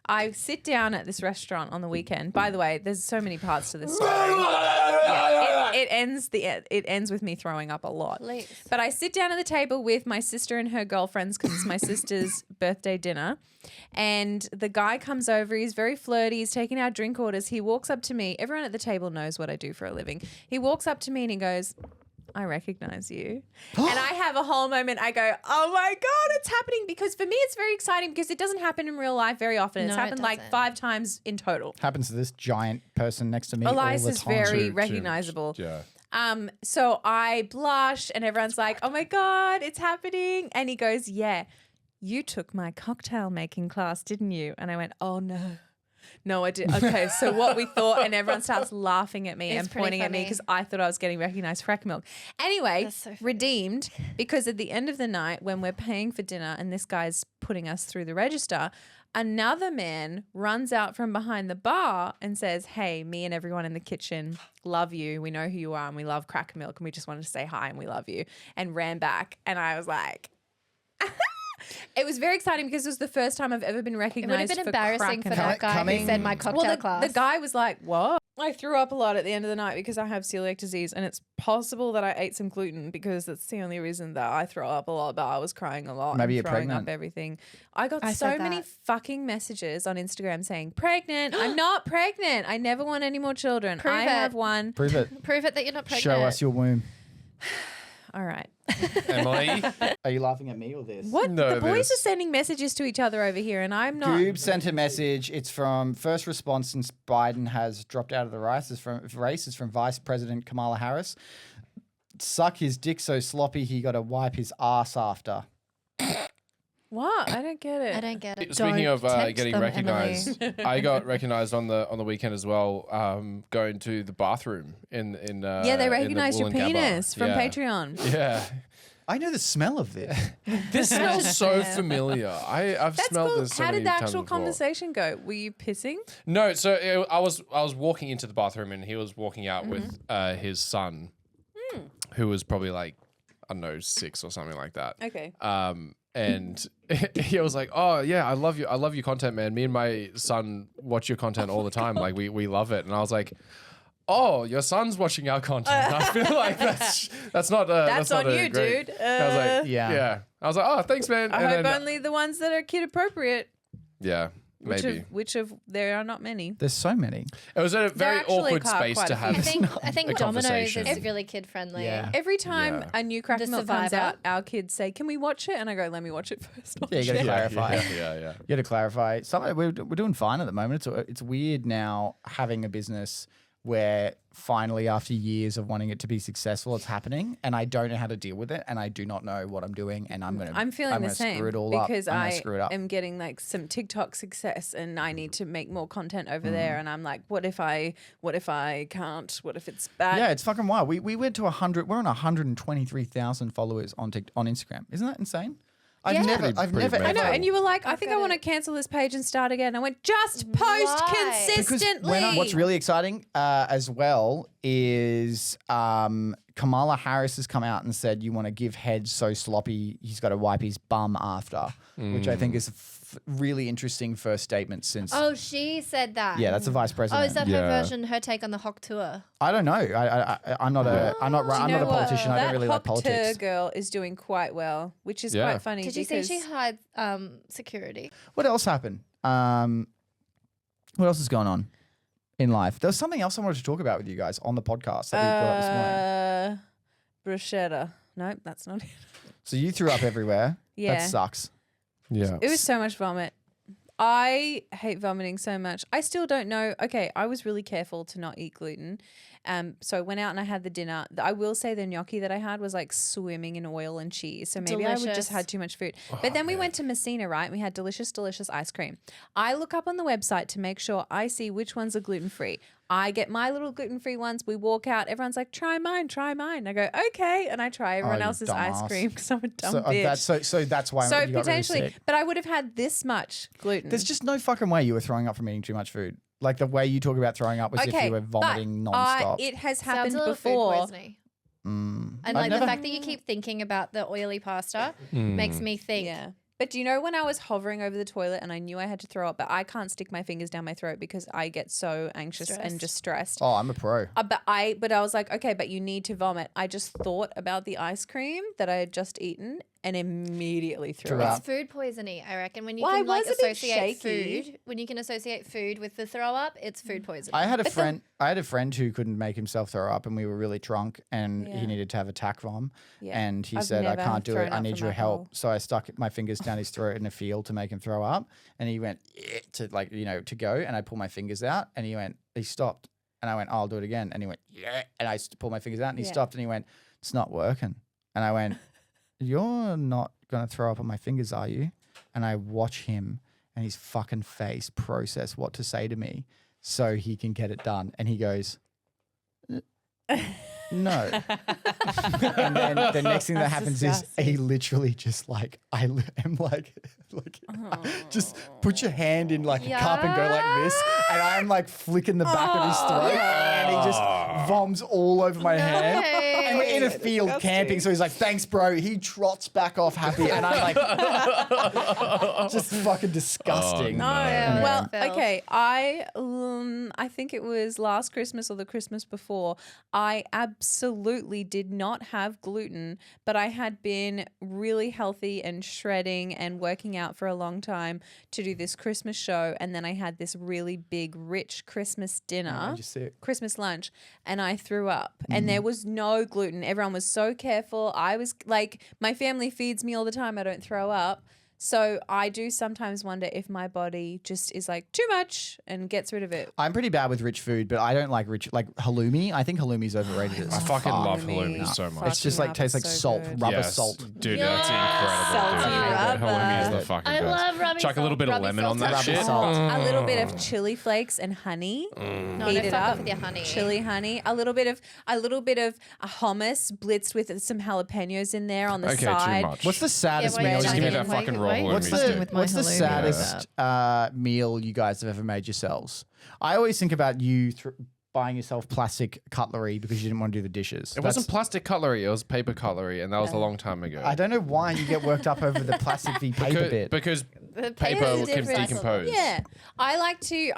I sit down at this restaurant on the weekend. By the way, there's so many parts to this story. Yeah, it ends with me throwing up a lot. Please. But I sit down at the table with my sister and her girlfriends because it's my sister's birthday dinner. And the guy comes over. He's very flirty. He's taking our drink orders. He walks up to me. Everyone at the table knows what I do for a living. He walks up to me and he goes, "I recognize you." And I have a whole moment. I go, "Oh my God, it's happening." Because for me, it's very exciting because it doesn't happen in real life very often. It's No, it happened like doesn't. 5 times in total. Happens to this giant person next to me all Elias the is time. very recognizable. Yeah. So I blush and everyone's like, "Oh my God, it's happening." And he goes, "Yeah, you took my cocktail making class, didn't you?" And I went, "Oh no. No, I did." Okay, so what we thought, and everyone starts laughing at me It's and pretty pointing at me funny. because I thought I was getting recognized for CrackerMilk. Anyway, That's so funny. redeemed because at the end of the night when we're paying for dinner and this guy's putting us through the register, another man runs out from behind the bar and says, "Hey, me and everyone in the kitchen love you. We know who you are and we love CrackerMilk and we just wanted to say hi and we love you," and ran back. And I was like, it was very exciting because it was the first time I've ever been It would have recognized been for embarrassing for CrackerMilk. that guy coming- who said my cocktail Well, class. the guy was like, "What?" I threw up a lot at the end of the night because I have celiac disease, and it's possible that I ate some gluten because that's the only reason that I throw up a lot. But I was crying a lot, Maybe and you're throwing pregnant. up everything. I got I so said many that. fucking messages on Instagram saying, "Pregnant? I'm not pregnant. I never want any more children. Prove I it. have one." Prove it. Prove it that you're not pregnant. Show us your womb. All right. Emily, Are you laughing at me or this? What? No, The boys this. are sending messages to each other over here, and I'm not. Goob sent a message. It's from first response since Biden has dropped out of the race. It's from Vice President Kamala Harris. Suck his dick so sloppy he got to wipe his ass after. What? I don't get it. I don't get it. speaking Don't of tempt getting them, recognized, Emily. I got recognized on the weekend as well. Going to the bathroom in Yeah, they recognized your penis from yeah. Patreon. Yeah, I know the smell of this. this smells so familiar. I've That's smelled cool. this. So How many did the times actual before. conversation go? Were you pissing? No, so I was walking into the bathroom and he was walking out with his son, who was probably like, I don't know, 6 or something like that. Okay. And he was like, "Oh yeah, I love your content, man. Me and my son watch your content all the time. Like we love it." And I was like, "Oh, your son's watching our content." I feel like that's not That's not on a you, great- dude. I was like, Yeah. yeah. I was like, "Oh, thanks, man." I And hope then- only the ones that are kid appropriate. yeah, maybe. Which of there are not many. There's so many. It was a very actually awkward quite space a to few. have. I think a Domino's conversation. is really kid friendly. Yeah. Every time Yeah. a new CrackerMilk comes Survivor. out, our kids say, "Can we watch it?" And I go, "Let me watch it first." Yeah, you got to clarify. Yeah. You got to clarify. We're doing fine at the moment. It's weird now having a business where finally, after years of wanting it to be successful, it's happening, and I don't know how to deal with it, and I do not know what I'm doing, and I'm feeling the same screw it all because up. I'm I gonna screw it up. am getting like some TikTok success, and I need to make more content over Mm. there. And I'm like, what if I can't? What if it's bad? Yeah, it's fucking wild. We went to 100. We're on 123,000 followers on Instagram. Isn't that insane? I've Yeah. never Pretty ever. I know, mental. and you were like, I think I got want to it. cancel this page and start again. I went, just post Why? Because consistently. what's really exciting as well is Kamala Harris has come out and said you want to give head so sloppy he's got to wipe his bum after, which I think is a really interesting first statement since. Oh, she said that. Yeah, that's the vice Oh, president. is that Yeah. her version, her take on the Hawk tour? I don't know. I'm not a Do you I'm know not a what? politician. I That don't really like Hawk Tur politics. girl is doing quite well, which is Yeah. quite funny. Did you see because she hired security? What else happened? What else is going on? in life? There was something else I wanted to talk about with you guys on the podcast that we brought up this morning. Bruschetta. Nope, that's not it. So you threw up everywhere. Yeah. That sucks. Yeah. It was so much vomit. I hate vomiting so much. I still don't know. Okay, I was really careful to not eat gluten. So I went out and I had the dinner. I will say the gnocchi that I had was like swimming in oil and cheese. So maybe I would just Delicious. had too much food. But then we went to Messina, right? And we had delicious, delicious ice cream. I look up on the website to make sure I see which ones are gluten-free. I get my little gluten-free ones. We walk out. Everyone's like, try mine, try mine. I go, okay. And I try everyone you else's ice dumbass. cream because I'm a dumb So bitch. so that's why So you got potentially, really sick. but I would have had this much gluten. There's just no fucking way you were throwing up from eating too much food. Like the way you talk about throwing up was if you were vomiting but nonstop. it has Sounds happened a little before. food poisoning. And I've like never- the fact that you keep thinking about the oily pasta makes me think. Yeah. But do you know when I was hovering over the toilet and I knew I had to throw up, but I can't stick my fingers down my throat because I get so anxious and Stressed. just stressed. Oh, I'm a pro. But I was like, okay, but you need to vomit. I just thought about the ice cream that I had just eaten and immediately threw Threw up. up. It's food poisoning, I reckon. When you Well, I can like was a bit associate shaky. food, when you can associate food with the throw up, it's food poisoning. I had a friend who couldn't make himself throw up, and we were really drunk, and Yeah. he needed to have a tack vom, Yeah. and he I've said, "I never can't do it. thrown I up need from your help." alcohol. So I stuck my fingers down his throat in a field to make him throw up, and he went to to go, and I pulled my fingers out, and he stopped, and I went, "I'll do it again," and he went, "Yeah," and I pulled my fingers out, and he Yeah. stopped, and he went, "It's not working," and I went, "You're not gonna throw up on my fingers, are you?" And I watch him and his fucking face process what to say to me so he can get it done. And he goes, "No." And then the next thing that That's happens is disgusting. he literally just like, I am like just put your hand in like a cup and go like this. And I'm like flicking the back of his throat. And he just voms all over my hand. And we're in a field camping. So he's like, "Thanks, bro." He trots back off happy. And I'm like, just fucking disgusting. Oh, no. Yeah, Well, Phil. okay. I think it was last Christmas or the Christmas before. I absolutely did not have gluten, but I had been really healthy and shredding and working out for a long time to do this Christmas show, and then I had this really big, rich Christmas dinner, just see it. Christmas lunch, and I threw up, and there was no gluten. Everyone was so careful. I was like, my family feeds me all the time. I don't throw up. So I do sometimes wonder if my body just is like too much and gets rid of it. I'm pretty bad with rich food, but I don't like halloumi. I think halloumi's overrated. I as fucking fuck. love Halloumi. halloumi so much. It's just Fucking like tastes like rubber's so salt, good. rubber Yes, salt. dude. That's incredible. Salty dude. rubber. Halloumi is the fucking I best. love rubbing Chuck a little bit of lemon on that Rubber shit. salt. A little bit of chili flakes and honey. No, Heat no, it fuck up. off with your honey. Chili honey. A little bit of a hummus blitzed with some jalapenos in there on the Okay, side. too much. What's the saddest wait, meal? Just you give me can that eat? fucking raw halloumi. What's dude. the saddest meal you guys have ever made yourselves? I always think about you buying yourself plastic cutlery because you didn't want to do the dishes. It wasn't plastic cutlery. It was paper cutlery, and that was a long time ago. I don't know why you get worked up over the plastic v paper bit. Because The paper is can different. decompose. Yeah. I used to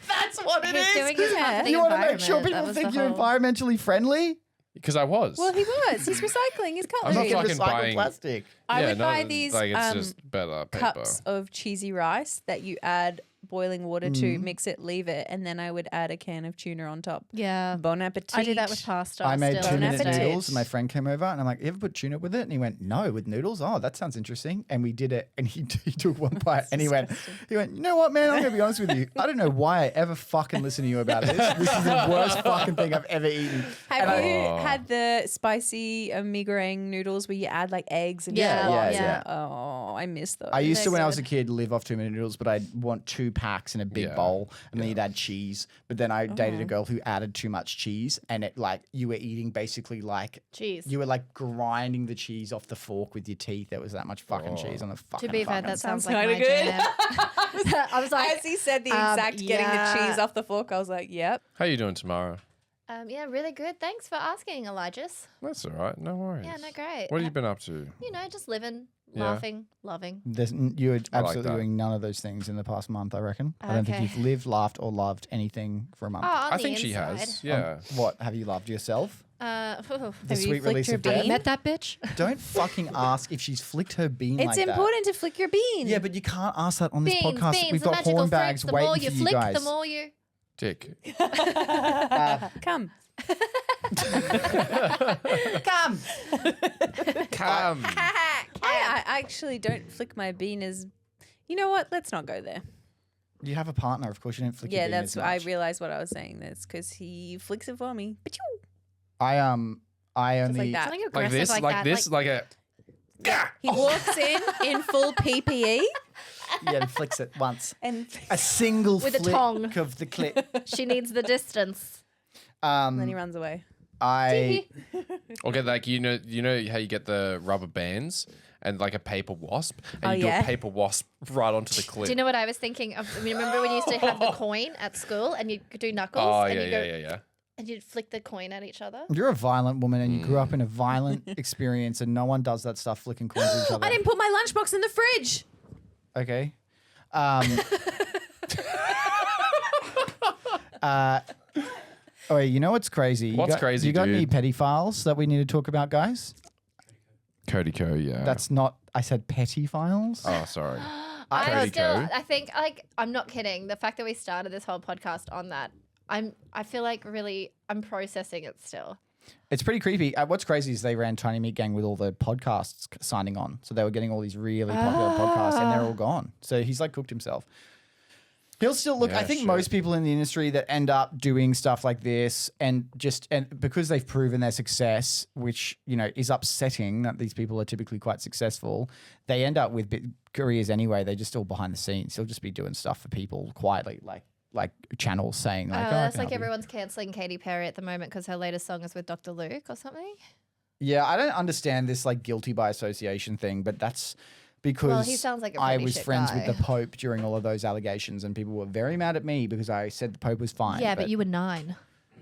That's what it He's doing his part for the You want to make sure environment. That people was think the you're whole- environmentally friendly? Because I was. Well, he was. He's recycling his I'm not cutlery. fucking Recycled buying plastic. I yeah, would no, buy these like it's just better paper. cups of cheesy rice that you add boiling water to, mix it, leave it, and then I would add a can of tuna on top. Yeah. Bon appetit. I do that with pasta. I made still. 2-minute appetit. noodles, and my friend came over, and I'm like, "You ever put tuna with it?" And he went, "No, with noodles. Oh, that sounds interesting." And we did it, and he took one bite, and he went, "You know what, man? I'm gonna be honest with you. I don't know why I ever fucking listen to you about this. This is the worst fucking thing I've ever eaten." Have you had the spicy mi goreng noodles where you add like eggs and Yeah. Oh, I miss those. I used to, when I was good. a kid, live off 2-minute noodles, but I'd want 2 packs in a big Yeah. bowl, and then you'd add cheese. But then I dated a girl who added too much cheese, and it like you were eating basically like Cheese. you were like grinding the cheese off the fork with your teeth. There was that much fucking cheese on the fucking. To be fair, fucking- that sounds Sounds like my kinda good. jam. I was like, As he said the exact getting the yeah. cheese off the fork, I was like, yep. How you doing tomorrow? yeah, really good. Thanks for asking, Elijah's. That's all right. No worries. Yeah, no, great. What have you been up to? You know, just living, Yeah. laughing, loving. You were I like absolutely that. doing none of those things in the past month, I reckon. I don't think Okay. you've lived, laughed, or loved anything for a month. Oh, on I the think she inside. has. Yeah. What have you loved yourself? The Have you sweet flicked release your of bean? death. Met that bitch. Don't fucking ask if she's flicked her bean It's like that. important to flick your bean. Yeah, but you can't ask that on this Beans, podcast. beans, We've the got magical horn fruits. bags The more waiting you for you flick, guys. the more you. Dick. Come. Come. Come. I actually don't flick my bean as. You know what? Let's not go there. You have a partner, of course. You don't flick your Yeah, bean that's. as I much. realized what I was saying. That's because he flicks it for me. But I just only. like that. Something Like aggressive this, like like that. this, like a. He walks in full PPE Yeah, and flicks it once. and A single With a flick tongue. of the clip. She needs the distance. then he runs away. I Okay, like you know how you get the rubber bands and like a paper wasp, and Oh, you do yeah. a paper wasp right onto the clip. Do you know what I was thinking of? I mean, remember when you used to have the coin at school and you could do knuckles Oh and yeah, you go yeah. and you'd flick the coin at each other? You're a violent woman and you grew up in a violent experience and no one does that stuff flicking coins at each other. I didn't put my lunchbox in the fridge. Okay. Oh, you know what's crazy? What's crazy, You got any dude? petty files that we need to talk about, guys? Cody Ko, yeah. That's not. I said petty files. Oh, sorry. I Cody still, Ko. I think, like, I'm not kidding. The fact that we started this whole podcast on that, I feel like really, I'm processing it still. It's pretty creepy. What's crazy is they ran Tiny Meat Gang with all the podcasts signing on, so they were getting all these really popular podcasts, and they're all gone. So he's like cooked himself. He'll still look. I Yeah, think sure. most people in the industry that end up doing stuff like this, and because they've proven their success, which is upsetting that these people are typically quite successful, they end up with careers anyway. They're just all behind the scenes. They'll just be doing stuff for people quietly, like channels saying like, "Oh, I That's can like help you." everyone's cancelling Katy Perry at the moment because her latest song is with Dr. Luke or something. Yeah, I don't understand this like guilty by association thing, but that's because Well, he sounds like a I pretty was shit friends guy. with the Pope during all of those allegations, and people were very mad at me because I said the Pope was fine. Yeah, but you were 9.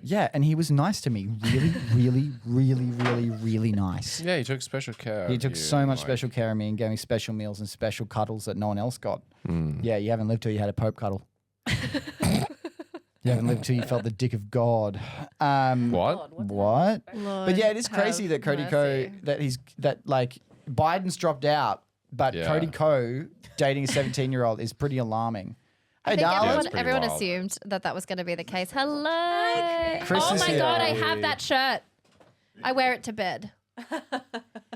Yeah, and he was nice to me. Really, really, really, really, really nice. Yeah, he took special care. He of took you, so much like- special care of me and gave me special meals and special cuddles that no one else got. Yeah, you haven't lived till you had a Pope cuddle. You haven't lived till you felt the dick of God. What? What? Lord But yeah, it is crazy have that Cody mercy. Ko that Biden's dropped out, but Yeah. Cody Ko dating a 17-year-old is pretty alarming. I Hey, think darling. That's pretty everyone wild. assumed that was going to be the case. Hello. Chris Oh is my here. God, I have that shirt. I wear it to bed. You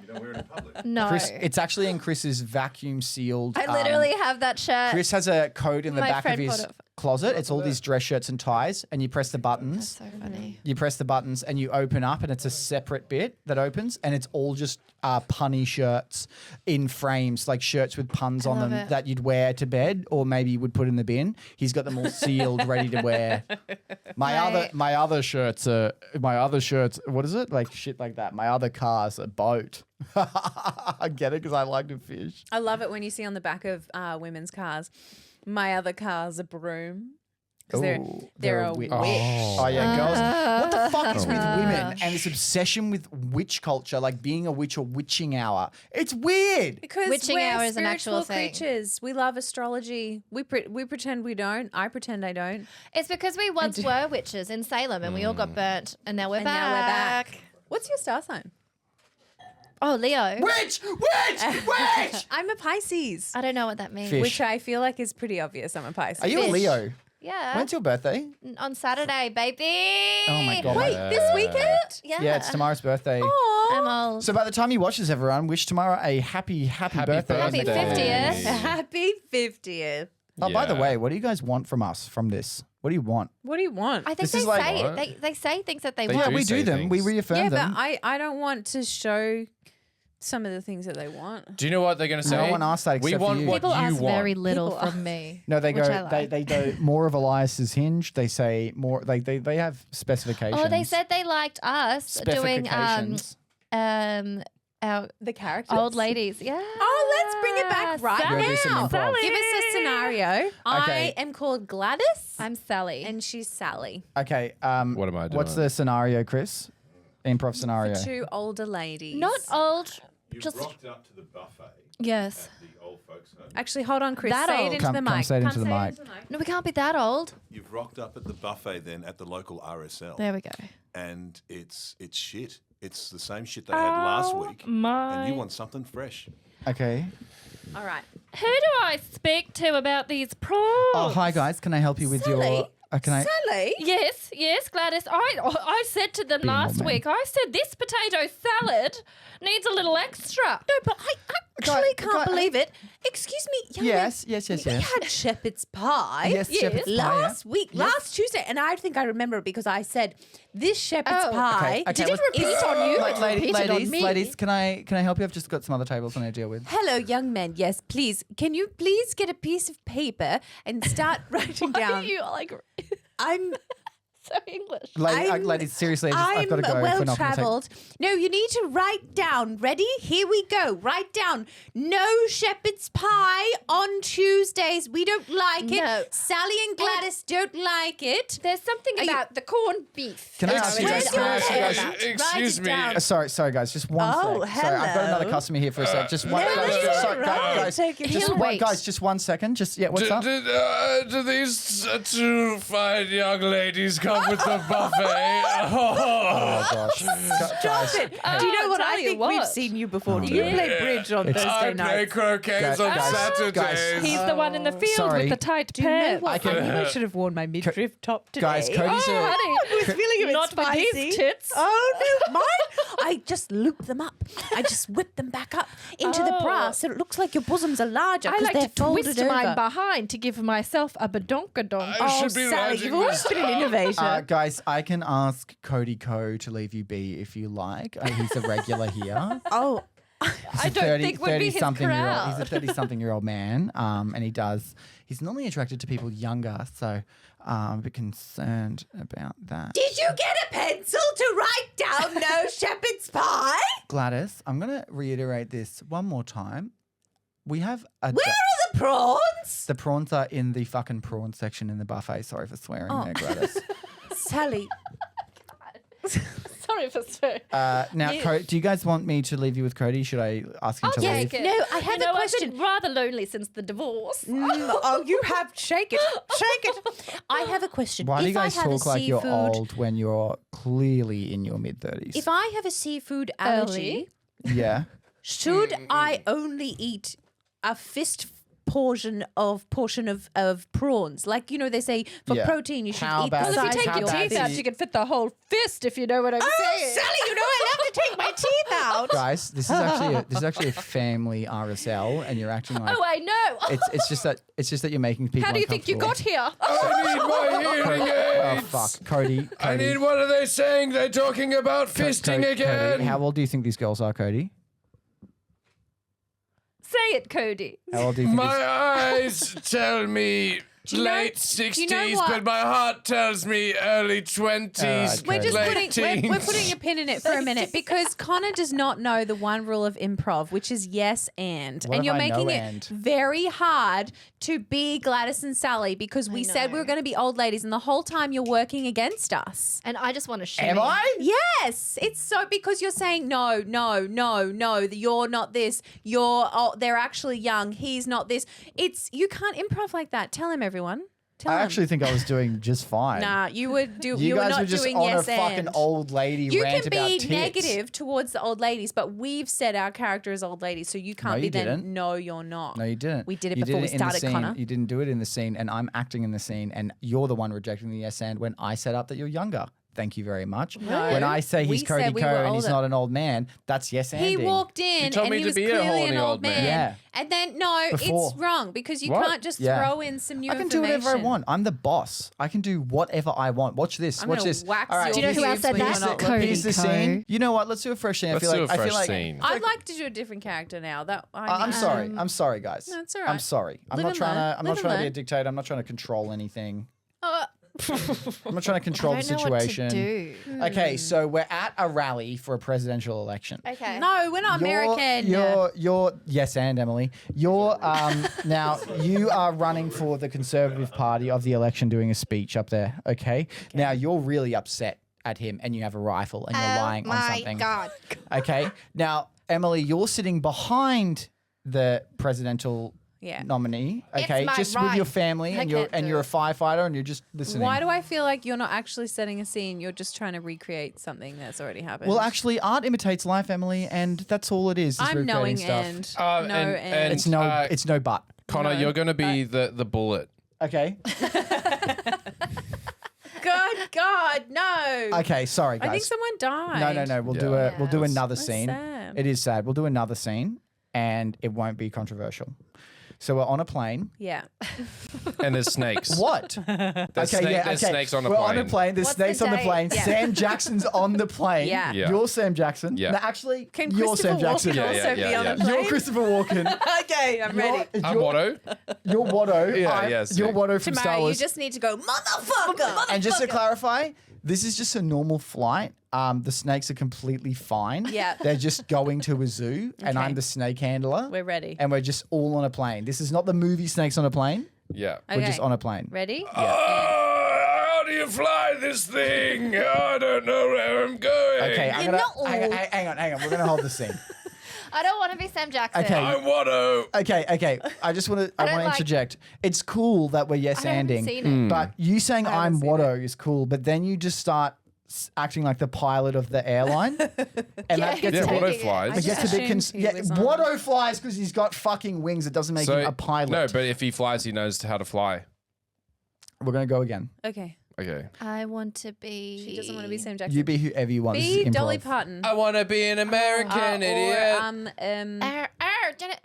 don't wear it in public. No. Chris, it's actually in Chris's vacuum sealed. I literally have that shirt. Chris has a coat in the My back of friend his bought it. closet. It's all these dress shirts and ties, and you press the buttons. so funny. You press the buttons and you open up, and it's a separate bit that opens, and it's all just punny shirts in frames, like shirts with puns on love them it. that you'd wear to bed, or maybe you would put in the bin. He's got them all sealed, ready to wear. My other shirts. What is it? Like shit like that. My other car's a boat. I get it because I like to fish. I love it when you see on the back of women's cars, my other car's a broom. Because Ooh, they're a witch. witch. Oh yeah, girls. What the fuck is with women gosh. and this obsession with witch culture, like being a witch or witching hour? It's weird. Because Witching we're hour is an actual spiritual thing. creatures. We love astrology. We pretend we don't. I pretend I don't. It's because we once were witches in Salem and we all got burnt and now we're And back. now we're back. What's your star sign? Oh, Leo. Witch! Witch! I'm a Pisces, I don't know what that means. Fish. which I feel like is pretty obvious. I'm a Pisces. Are you a Fish. Leo? Yeah. When's your birthday? On Saturday, baby. Oh my god. Wait, this weekend? Yeah. Yeah, it's tomorrow's birthday. I'm old. So by the time you watch this, everyone, wish tomorrow a happy birthday. Happy birthday. 50th. Happy 50th. Oh, by the Yeah. way, what do you guys want from us from this? What do you want? What do you want? I think This they is like- say What? it. They say things that they They want. Yeah, do we say do them. We things. reaffirm yeah, them. but I don't want to show some of the things that they want. Do you know what they're gonna say? No one asked that We except for want you. what People you ask want. very little People from me. No, they which go. I like. They go more of Elias's hinge. They say more. Like they have specifications. Oh, they said they liked us doing specifications. our The characters. old ladies. Yeah. Oh, let's bring it back right You wanna do some now. improv? Give us a scenario. I am called Gladys, I'm Sally. and she's Sally. Okay. What am I doing? What's the scenario, Chris? Improv scenario. Two older ladies. Not old. You Just rocked up to the buffet yes. at the Old folks home. Actually, hold on, Chris. That Say it old. into the mic. Come say it into the say mic. No, we can't be that old. You've rocked up at the buffet then at the local RSL. There we go. And it's shit. It's the same shit they had last week. And you want something fresh. Okay. All right. Who do I speak to about these prawns? Oh, hi guys. Can I help you with your? Can I? Sally? Yes, Gladys. I said to them Being last old man. week, I said this potato salad needs a little extra. No, but I actually can't believe it. Excuse me, young Yes, man. yes. We had shepherd's pie. Yes, shepherd's pie, yeah. Last week, last Tuesday, and I think I remember it because I said this shepherd's pie. Okay, Did it let's- repeat on you? Ladies, can I help you? I've just got some other tables I need to deal with. Hello, young men. Yes, please. Can you please get a piece of paper and start writing down? You like I'm so English. Ladies, seriously, I've got to go. well if we're not gonna take- travelled. No, you need to write down. Ready? Here we go. Write down. No shepherd's pie on Tuesdays. We don't like it. No. Sally and Gladys don't like it. There's something Are you- about the corned beef. Can I ask you Where's guys? your Can I ask you pen? guys? Write Excuse it me. down. Sorry, guys. Just one Oh, sec. Sorry, I've got another hello. customer here for a sec. Just one. No, guys, it's just, all sorry, right. guys, Take your just time. one, Wait. guys. Just 1 second. Just what's up? Do these two fine young ladies come with the buffet? Oh gosh. Stop Guys, it. hey. Do you know what? tell I you think what. we've seen you before. Do Yeah. you play bridge on It's- Thursday I play nights? croquets on Guys, Saturdays. He's the one in the field Sorry. with the tight Do you know pants. what? I knew I should have worn my midriff top today. Guys, Cody's Oh, a. honey. I was feeling a bit Not with spicy. these tits. Oh no, mine! I just loop them up. I just whip them back up into the bra so it looks like your bosoms are larger I because like they're to twist folded mine over. behind to give myself a badonkadonk. I Oh, should be Sally, writing you've always this. been an innovator. Guys, I can ask Cody Ko to leave you be if you like. He's a regular here. Oh, I don't think would be his crowd. He's a 30-something-year-old man, and he's normally attracted to people younger, so I'm a bit concerned about that. did you get a pencil to write down no shepherd's pie? Gladys, I'm going to reiterate this one more time. We have a... Where are the prawns? The prawns are in the fucking prawn section in the buffet. Sorry for swearing there, Gladys. Sally, Sorry for swearing. Now, do you guys want me to leave you with Cody? Should I ask him to leave? Take it. no, I have a I've question. been rather lonely since the divorce. Oh, you have shake it. I have a question. Why do you If I guys have a talk like you're seafood- old when you're clearly in your mid-30s? If I have a seafood allergy, Yeah. should I only eat a fist portion of prawns? Like, you know, they say for Yeah. protein you should How eat about- the Well, size if you of take your your fist. teeth out, you can fit the whole fist if you know what I'm saying. Sally, you know I love to take my teeth out. Guys, this is actually a family RSL, and you're acting like Oh, I know. it's just that you're making people. How do you think you got here? I need my hearing Oh aids. fuck, Cody. I need. What are they saying? They're talking about fisting again. Cody, how old do you think these girls are, Cody? Say it, Cody. How old do you think? My eyes tell me late you 60s, know what? but my heart tells me early 20s. We're just late putting teens. we're putting a pin in it for a minute because Connor does not know the one rule of improv, which is yes and. What and if you're I making know it and? very hard to be Gladys and Sally because we said we were going to be old ladies and the whole time you're working against us. And I just want to shimmy. Am I? Yes, it's so because you're saying no, you're not this. They're actually young. He's not this. You can't improv like that. Tell him, everyone. Tell I him. actually think I was doing just fine. Nah, you were you were guys not were just doing on yes a fucking and. old lady You rant can about be tits. negative towards the old ladies, but we've said our character is old ladies, so you can't No, be you then. didn't. No, you're not. No, you didn't. We did it You before we in the started, scene. Connor. You didn't do it in the scene, and I'm acting in the scene, and you're the one rejecting the yes and when I set up that you're younger. Thank you very much. No. When I say We he's Cody said we Ko were and he's older. not an old man, that's yes He anding. walked in told and me he to was be a clearly horny an old old man. man. Yeah. And then no, Before. it's wrong because you What? can't just Yeah. throw in some new I can do information. whatever I want. I'm the boss. I can do whatever I want. Watch this. I'm Watch gonna this. wax All right. your Do you know who else pubes said when that? you're not Cody Here's the Ko. scene. You know what? Let's do a fresh scene. Let's I feel do like a I feel fresh like scene. I'd like to do a different character now. I'm sorry. I'm sorry, guys. No, it's all I'm right. sorry. I'm Live not and trying learn. to. I'm Live not and trying to be a learn. dictator. I'm not trying to control anything. Uh, I'm not trying to control I the don't know what to situation. do. Okay, so we're at a rally for a presidential election. Okay. no, we're not American. You're yes, and Emily. You're now you are running for the Conservative Party of the election, doing a speech up there. Okay. Now you're really upset at him, and you have a rifle, and you're lying on something. God. Okay. Now, Emily, you're sitting behind the presidential nominee, okay, my just with right. your family I and you're can't do a it. firefighter and you're just listening. Why do I feel like you're not actually setting a scene? You're just trying to recreate something that's already happened. Well, actually, art imitates life, Emily, and that's all it is. I'm knowing recreating stuff. and no and- and. It's no but. Connor, No. you're going to be the bullet. Okay. God, no. Okay. Sorry, guys. I think someone died. No. We'll Yeah. do another That's scene. sad. It is sad. We'll do another scene, and it won't be controversial. So we're on a plane. Yeah. And there's snakes. What? There's snakes on a We're plane. on a plane. There's What's the snakes on the date? plane. Yeah. Sam Jackson's on the plane. Yeah. Yeah. You're Sam Jackson. Yeah. No, actually, Can you're Christopher Sam Jackson. Walken Yeah, also yeah, be yeah, on yeah. the plane? You're Christopher Walken. Okay, I'm ready. I'm Watto. You're Watto. Yeah, yeah, sick. You're Watto from Star Tamara, you Wars. just need to go, motherfucker. And just to clarify, this is just a normal flight. The snakes are completely fine. Yeah. They're just going to a zoo, and Okay. I'm the snake handler. We're ready. And we're just all on a plane. This is not the movie Snakes on a Plane. Yeah. We're just Okay. on a plane. Ready? How do you fly this thing? I don't know where I'm going. Okay, I'm You gonna know- hang on. We're gonna hold the scene. I don't want to be Sam Jackson. Okay. I'm Watto. Okay. I just want to. I don't want to like- interject. It's cool that we're yes I haven't anding, seen it. but you saying I haven't I'm seen Watto is cool. But then you just start acting like the pilot of the airline, and that gets Yeah, a bit. Watto I flies. It gets a bit. assumed he Yeah, was on- Watto flies because he's got fucking wings. It doesn't make him a pilot. No, but if he flies, he knows how to fly. We're gonna go again. Okay. Okay. I want to be. She doesn't want to be Sam Jackson. You be whoever you want. This Be is Dolly improv. Parton. I want to be an American idiot.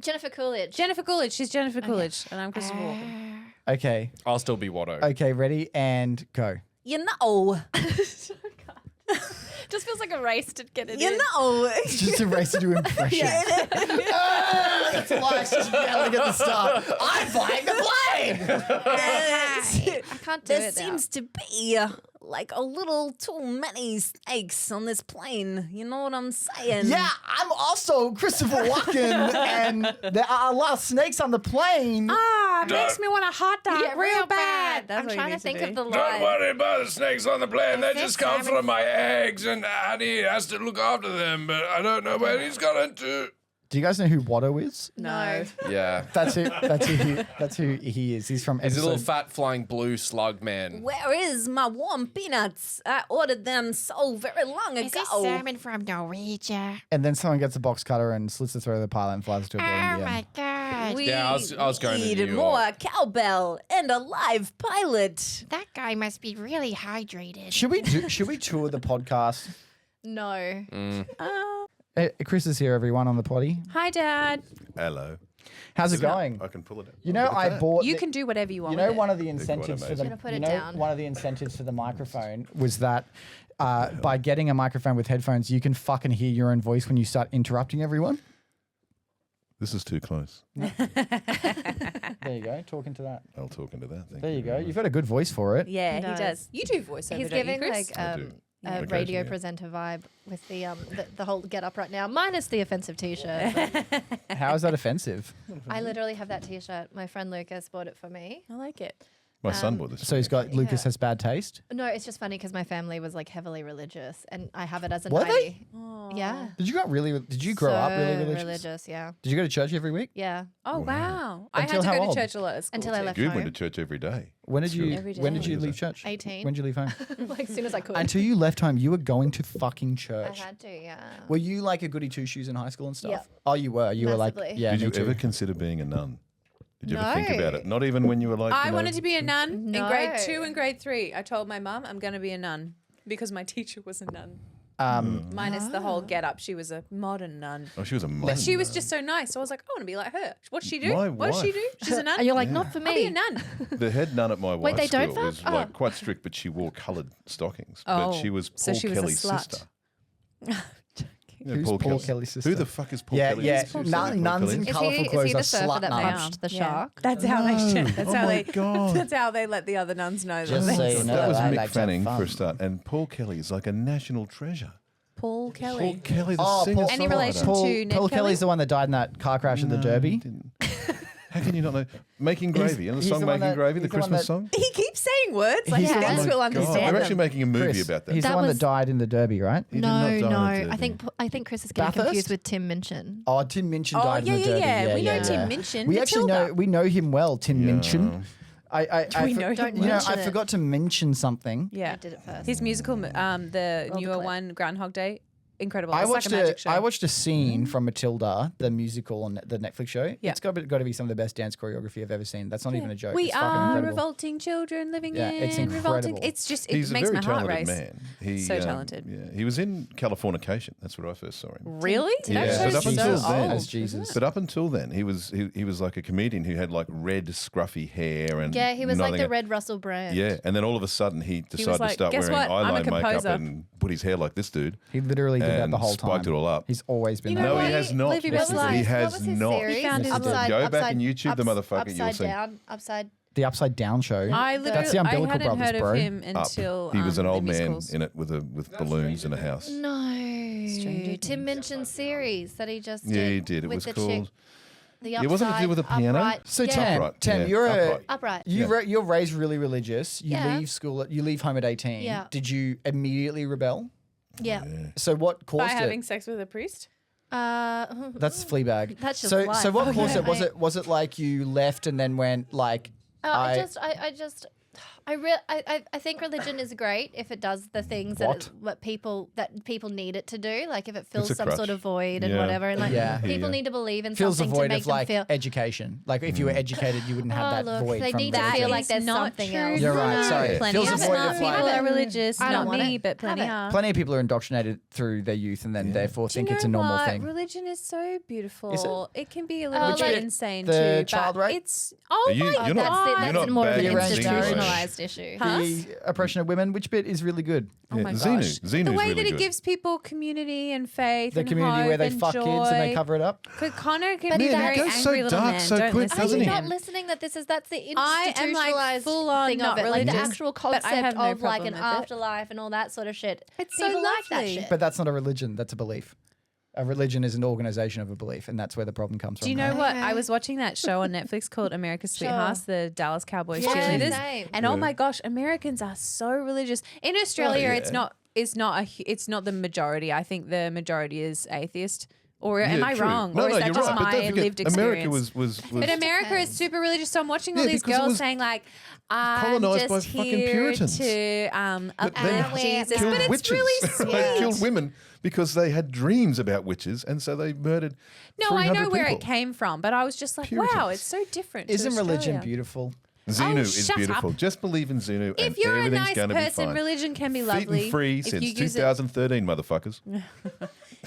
Jennifer Coolidge. Jennifer Coolidge. She's Jennifer Coolidge, and I'm Christopher Walken. Okay. I'll still be Watto. Okay. Ready and go. You know. Just feels like a race to get it You in. know. Just a race to do impressions. It's like just yelling at the start. I'm flying the plane. I can't do There it now. seems to be like a little too many snakes on this plane. You know what I'm saying? Yeah, I'm also Christopher Walken, and there are a lot of snakes on the plane. Ah, it makes me want a hot dog Yeah, real bad. That's I'm what you trying to need think do. of the Don't line. worry about the snakes on the plane. They Is just this come Simon- from my eggs, and Annie has to look after them. But I don't know where he's going to. Do you guys know who Watto is? No. Yeah. That's who he is. He's from He's a episode. little fat flying blue slug man. Where is my warm peanuts? I ordered them so very long ago. from Norwegian? And then someone gets a box cutter and slits the throat of the pilot and flies to a balloon. Oh my god. We Yeah, I was going to need New York. more cowbell and a live pilot. That guy must be really hydrated. Should we tour the podcast? No. Chris is here, everyone, on the potty. Hi, Dad. Hello. How's it going? I can pull it out. You know, Look at I that. bought. You the- can do whatever you want. You know, with it. one of the incentives for the amazing. Gonna put you it know, down. one of the incentives for the microphone was that by getting a microphone with headphones, you can fucking hear your own voice when you start interrupting everyone. This is too close. There you go, talking to that. I'll talk into that. Thank There you go. very You've much. got a good voice for it. Yeah, he does. does. You do voiceover, He's don't you, giving Chris? like I do. a Occasionally, radio yeah. presenter vibe with the whole get up right now, minus the offensive t-shirt. How is that offensive? I literally have that t-shirt. My friend Lucas bought it for me. I like it. My son bought this. So he's got Lucas has bad taste. No, it's just funny because my family was like heavily religious, and I have it as a Were 90. they? Yeah. Did you grow up really So religious? Yeah. Did you go to church every week? Yeah. Oh, wow. I had Until to how go old? to church a lot at school. Until I too. left You home. went to church every day. When did you Every when did day. you leave church? 18. When did you leave home? Like as soon as I could. Until you left home, you were going to fucking I church. had to, yeah. Were you like a goody two shoes in high school and stuff? Yeah. Oh, you were. You were like, Massively. yeah. Did me you too. ever consider being a nun? Did you ever think about No. it? Not even when you were like. I you know, wanted to be a nun in grade No. 2 and grade 3. I told my mum I'm going to be a nun because my teacher was a nun. Minus the whole get up. She was a modern nun. Oh, she was a mum. But she was just so nice. So I was like, I want to be like her. What's she do? My What does she wife. do? She's a nun. And you're like, not for I'll be me. a nun. The head nun at my Wait, wife's they don't school was fuck? like Oh. quite strict, but she wore coloured stockings. Oh, But she was so Paul she was a Kelly's slut. sister. You know Who's Paul Kelly's sister? Who the fuck is Paul Yeah, Kelly? yeah. Is Paul Kelly? Nuns in Is colourful he clothes the are surfer slut that nuns. punched the Yeah. shark? That's how they. No. That's Oh how my they. God. That's how they let the other nuns know that. Just they- so you know, That was I Mick like to have Fanning for fun. a start, and Paul Kelly is like a national treasure. Paul Paul Kelly. Kelly, the Oh, singer. Paul- Any relation Paul, to Ned Paul Kelly? Kelly's the one that died in that car crash at the Derby. Didn't. How can you not know? Making Gravy, and the he's song the one Making that- Gravy, the he's the one Christmas that- song. He keeps saying words like He's he the thinks one we'll God, understand they're actually them. making a movie Chris, about that. He's That the one was- that died in the Derby, right? He did No, not die no. in the I Derby. think Chris is getting Bathurst? confused with Tim Minchin. Oh, Tim Minchin Oh, died yeah, in the yeah, Derby. yeah. We know yeah. Tim Minchin. We actually Matilda. know him well, Tim Minchin. I we know Don't him? you know, mention I it. forgot to mention something. Yeah. I did it first. His musical, the Roll the newer clip. one, Groundhog Day, incredible. I It's watched like a magic show. I watched a scene from Matilda, the musical on the Netflix show. Yeah. It's got to be some of the best dance choreography I've ever seen. That's not even a joke. We it's fucking are incredible. revolting children living Yeah, in it's revolting. incredible. It's just, it He's a makes very my heart talented race. man. He, So talented. Yeah, he was in Californication. That's where I first saw him. Really? Yeah, That but show's up until so then, old. As Jesus. But up until then, he was like a comedian who had like red scruffy hair and Yeah, he was like nothing the Red Russell Brand. Yeah, and then all of a sudden he decided like, to start "Guess wearing what? I'm a eyeliner makeup composer." and put his hair like this dude. He literally did that and the whole time. spiked it all up. He's always been You that know No, way. he has not. Live your best He life. has What was his not. series? He found his Upside- Go back and upside- YouTube the motherfucker. You'll Upside see. down, upside. The Upside Down show. I That's literally, the I Umbilical hadn't Brothers, heard bro. of him Up. until He was an the old man musicals. in it with balloons in a house. No. Stranger Tim Minchin series that he just did. Yeah, he did. It with was the called. chick, the It wasn't to do with a upside, piano? upright- So yeah. Tam, Upright, Tam, yeah, you're upright. Upright. you're raised really religious. You Yeah. leave school. You leave home at 18. Yeah. Did you immediately rebel? Yeah. So what By caused having it? sex with a priest? That's Fleabag. That's just so life. so what caused it? Okay. Was it like you left and then went like I think religion is great if it does the things that people need it to do. Like if it fills a some crutch. sort of void and Yeah. whatever. And like Yeah. people need to believe in fills the something to void make of them like feel. education? Like if you were educated, you wouldn't have that look, void. they from need to religion. feel like It's there's not something true. else. You're right. Sorry. Plenty Fills of the void smart of people like. are religious. I don't Not want me, it. but plenty Have it. are. Plenty of people are indoctrinated through their youth and then therefore think it's a normal thing. Religion is so beautiful. Is it? It can be a little Which bit bit? insane The too. child but rape? It's Are you- my you're not- God. you're That's not more of an bad at thinking about it. institutionalized issue. Huh? The oppression of women, which bit is really good? Oh my Xenu. gosh. Xenu's The way really that it good. gives people community and faith The and community hope where they and fuck joy. kids and they cover it up. Because Connor can But be a man, very it goes angry so little dark man. so Don't quick, listen Are doesn't you to he? not him. listening that that's the I am, like, institutionalized full on thing not of it, like the religious, actual but I concept have no of like an problem with it. afterlife and all that sort of shit. It's so People like that lovely. shit. But that's not a religion. That's a belief. A religion is an organization of a belief, and that's where the problem comes from. Do you know right? what? I was watching that show on Netflix called America's Sweethearts, the Dallas Cowboys cheerleaders, same. and oh my gosh, Americans are so religious. In Australia, it's yeah. not. It's not the majority. I think the majority is atheist. Or am Yeah, I true. wrong? No, or is no, that you're just right. But my don't forget, lived experience? America was But America is super religious. So I'm watching all Yeah, these because it girls was saying like, I'm colonised by just fucking here Puritans. to then uplift Jesus. killed But it's witches, really right? sweet. Killed women because they had dreams about witches, and so they murdered. No, I know 300 where people. it came from, but I was just like, wow, Puritans. it's so different. to Isn't religion Australia. beautiful? Xenu is shut beautiful. up. Just believe in Xenu, and If you're a everything's nice going to be person, fine. religion can be Feet lovely. and free If since you use it- 2013, motherfuckers.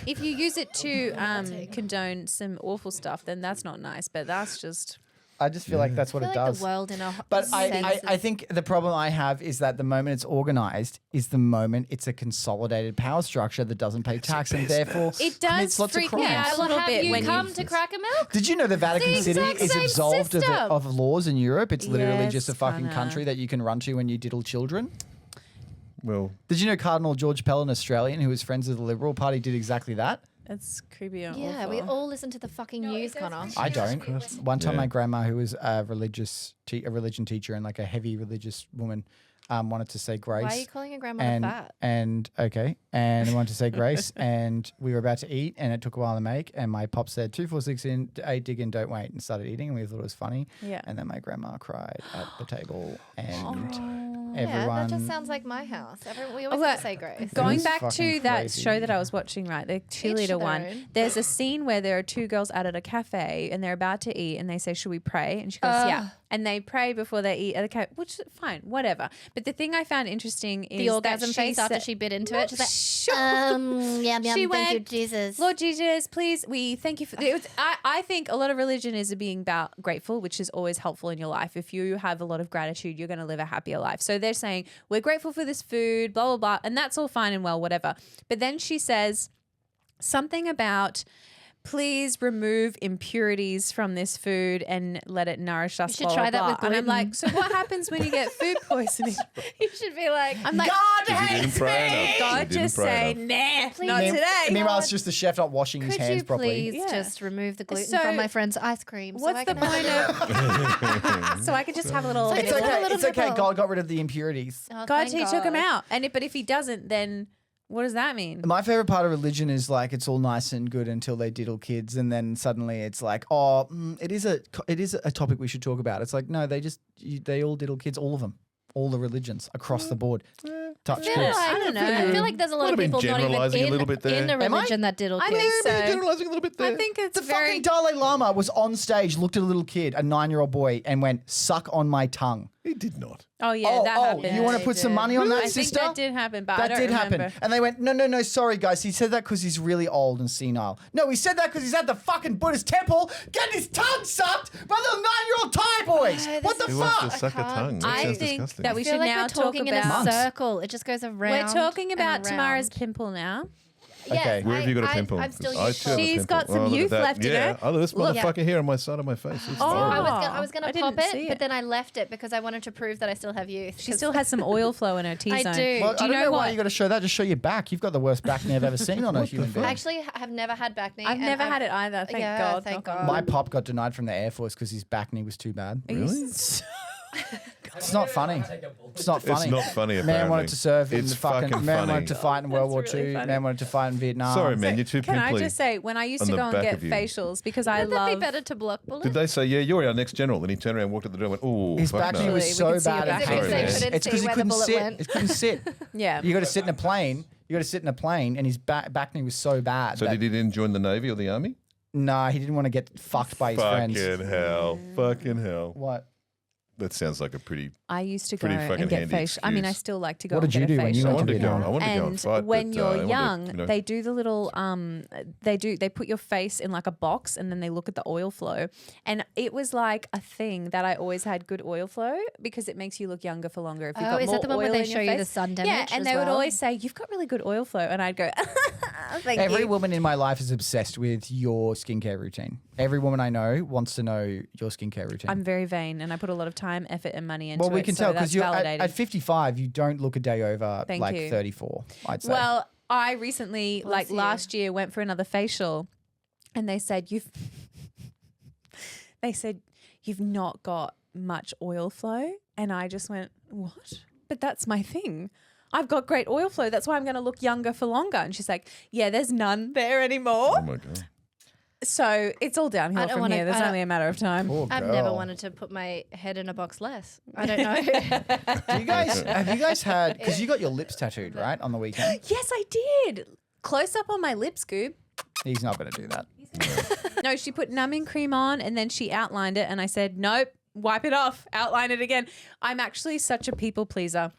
If you use it to condone some awful stuff, then that's not nice. But that's just I just feel like that's what I it feel like does. the world in a But sense I is- think the problem I have is that the moment it's organized is the moment it's a consolidated power structure that doesn't pay tax and therefore it commits does lots of freak me crimes. out a little have bit you when come you. to CrackerMilk? Did you know the Vatican the City exact is same absolved system. of laws in Europe? It's literally Yes, just a fucking kinda. country that you can run to when you diddle children. Well, Did you know Cardinal George Pell, an Australian who was friends with the Liberal Party, did exactly that? It's creepy and Yeah, awful. we all listen to the fucking news, Connor. I don't. One time, Yeah. my grandma, who was a religion teacher and like a heavy religious woman, wanted to say grace. Why are you calling your grandma and fat? and I wanted to say grace, and we were about to eat, and it took a while to make, and my pop said 2, 4, 6 in, 8 dig in, don't wait, and started eating, and we thought it was funny. Yeah. And then my grandma cried at the table, and Yeah, everyone. that just sounds like my house. We always Okay, have to say grace. Going was back to fucking that crazy. show that I was watching, right, the cheerleader their one, own. there's a scene where there are two girls out at a cafe and they're about to eat and they say, should we pray? And she goes, yeah. And they pray before they eat at the cafe, which is fine, whatever. But the thing I found interesting is The orgasm that face after said- she bit into it. She's like, Sure. She went, thank you, Jesus. Lord Jesus, please, we thank you for. I think a lot of religion is being about grateful, which is always helpful in your life. If you have a lot of gratitude, you're going to live a happier life. So they're saying, we're grateful for this food, blah, blah, blah. And that's all fine and well, whatever. But then she says something about please remove impurities from this food and let it nourish us. should blah, try blah, that with blah. And I'm gluten. like, so what happens when you get food poisoning? You should be like, I'm like, You didn't pray enough. God, You didn't just pray say, enough. nah, not Please. today. Meanwhile, it's just the chef not washing his could hands you properly. please Yeah. just remove the gluten So, from my friend's ice cream? So I What's the can have point it? of? So I could just have a little. It's It's okay. a little It's okay. nibble. God got rid of the impurities. Oh, God, thank he took him God. out, but if he doesn't, then what does that mean? My favorite part of religion is like it's all nice and good until they diddle kids, and then suddenly it's like, oh, it is a topic we should talk about. It's like, no, they all diddle kids, all of them, all the religions across the board. Touch I feel kids. like, I don't know. I feel like there's a lot Might of have been people not generalising a even little bit there. in a Am I? religion that diddle I kids. think so. Generalising a little bit there. I think it's The very. fucking Dalai Lama was on stage, looked at a little kid, a 9-year-old boy, and went, "Suck on my tongue." He did not. Oh yeah, that happened. you want to put some money on that, I think sister? that did happen, but I That don't did remember. happen. And they went, no, sorry, guys. He said that because he's really old and senile. No, he said that because he's at the fucking Buddhist temple getting his tongue sucked by little 9-year-old Thai boys. Oh, What the Who wants to fuck? suck a tongue? That I sounds think disgusting. that we I feel should like now we're talking in about. a circle. It just goes around. We're talking about and Tamara's around. pimple now. Yes, Okay. Where have you got a I- pimple? I'm still I used too have a She's pimple. got some Oh, look at youth that. left in yeah. her. Oh, this Look. motherfucker here on my side of my face. It's Oh. horrible. I was gonna I pop didn't see it, it. but then I left it because I wanted to prove that I still have youth. She 'cause still has some oil flow in her T-zone. I do. Well, Do I you don't know why what? you got to show that. Just show your back. You've got the worst back knee I've ever seen on a human being. I actually have never had back knee. I've and never had it either. Thank yeah, God. thank knock on God. My pop got denied from the Air Force because his back knee was too bad. Really? It's not funny. It's not funny. It's not funny, Man apparently. wanted to serve in It's the fucking. fucking Man funny. wanted to fight in World War That's really II. funny. Man wanted to fight in Vietnam. Sorry, man. You're too Can I pimply. just say, when I used on to the go and back get of you. facials, because I Wouldn't that be love. better to block bullets? Did they say, yeah, you're our next general? Then he turned around, walked at the door, and went, oh, His fuck back knee no. was We so can see bad. your it back. hurt. Sorry, man. Couldn't It's because see he where the couldn't bullet sit. went. He couldn't sit. Yeah. You got to sit in a plane. You got to sit in a plane, and his back knee was so bad. So that- did he then join the Navy or the Army? Nah, he didn't want to get fucked by his friends. Fucking hell. Fucking hell. What? That sounds like a pretty... I used to go Pretty fucking and get handy facial. I mean, I excuse. still like to go What and did get you a do when you facial. went to Vietnam? I wanted to go and fight, when but, you're I wanted to, young, you know. they do the little they put your face in like a box and then they look at the oil flow. And it was like a thing that I always had good oil flow because it makes you look younger for longer. If you've Oh, got is more that the one where oil they in show your you the face. sun Yeah, damage and as they would well? always say, "You've got really good oil flow," and I'd go, "Thank Every you." woman in my life is obsessed with your skincare routine. Every woman I know wants to know your skincare routine. I'm very vain, and I put a lot of time, effort, and money into well, we it. can so tell that's because you're validating. at 55. You don't look a day over Thank like you. 34. I'd say. Well, I recently, Bless like you. last year, went for another facial, and they said you've not got much oil flow, and I just went, what? But that's my thing. I've got great oil flow. That's why I'm going to look younger for longer. And she's like, yeah, there's none there anymore. Oh, my God. So it's all downhill don't from wanna- here. There's I don't- only a matter of time. Poor I've girl. never wanted to put my head in a box less. I don't know. Do you guys have you guys had because you got your lips tattooed right on the weekend? Yes, I did. Close up on my lip, Scoob. He's not going to do that. No, she put numbing cream on and then she outlined it and I said, nope, wipe it off, outline it again. I'm actually such a people pleaser.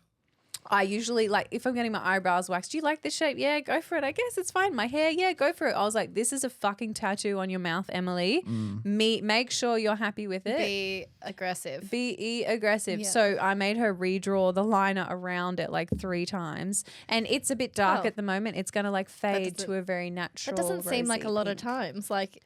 I usually, like, if I'm getting my eyebrows waxed, do you like this shape? Yeah, go for it. I guess it's fine. My hair, yeah, go for it. I was like, this is a fucking tattoo on your mouth, Emily. Make sure you're happy with it. Be aggressive. Be aggressive. Yeah. So I made her redraw the liner around it like 3 times. And it's a bit dark Oh. at the moment. It's going to like fade doesn't- to a very natural. That doesn't seem like a lot of rosy times. Like,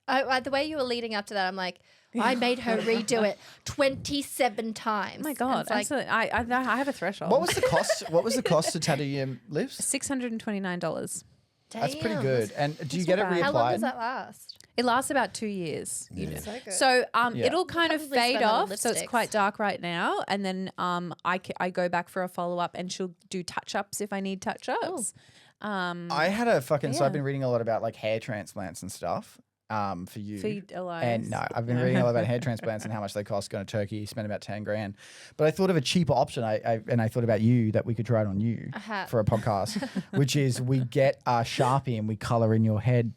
the way you were leading up to that, I'm like, I made her redo it 27 times. Oh my God. It's like, Absolutely. I have a threshold. What was the cost? What was the cost to tattoo your lips? $629. That's pretty damn, good. And do you get it not bad. How long does reapplied? that last? It lasts about 2 years. So good. So Yeah. it'll kind of Probably fade spend on off. So it's lipsticks. quite dark right now. And then I go back for a follow up and she'll do touch ups if I need touch ups. I had a fucking. So Yeah. I've been reading a lot about like hair transplants and stuff. For you. Feed Elias. And no, I've been reading a lot about hair transplants and how much they cost. Going to Turkey, spend about 10 grand. But I thought of a cheaper option. I thought about you that we could try it on you hat. for a podcast, which is we get a Sharpie and we color in your head.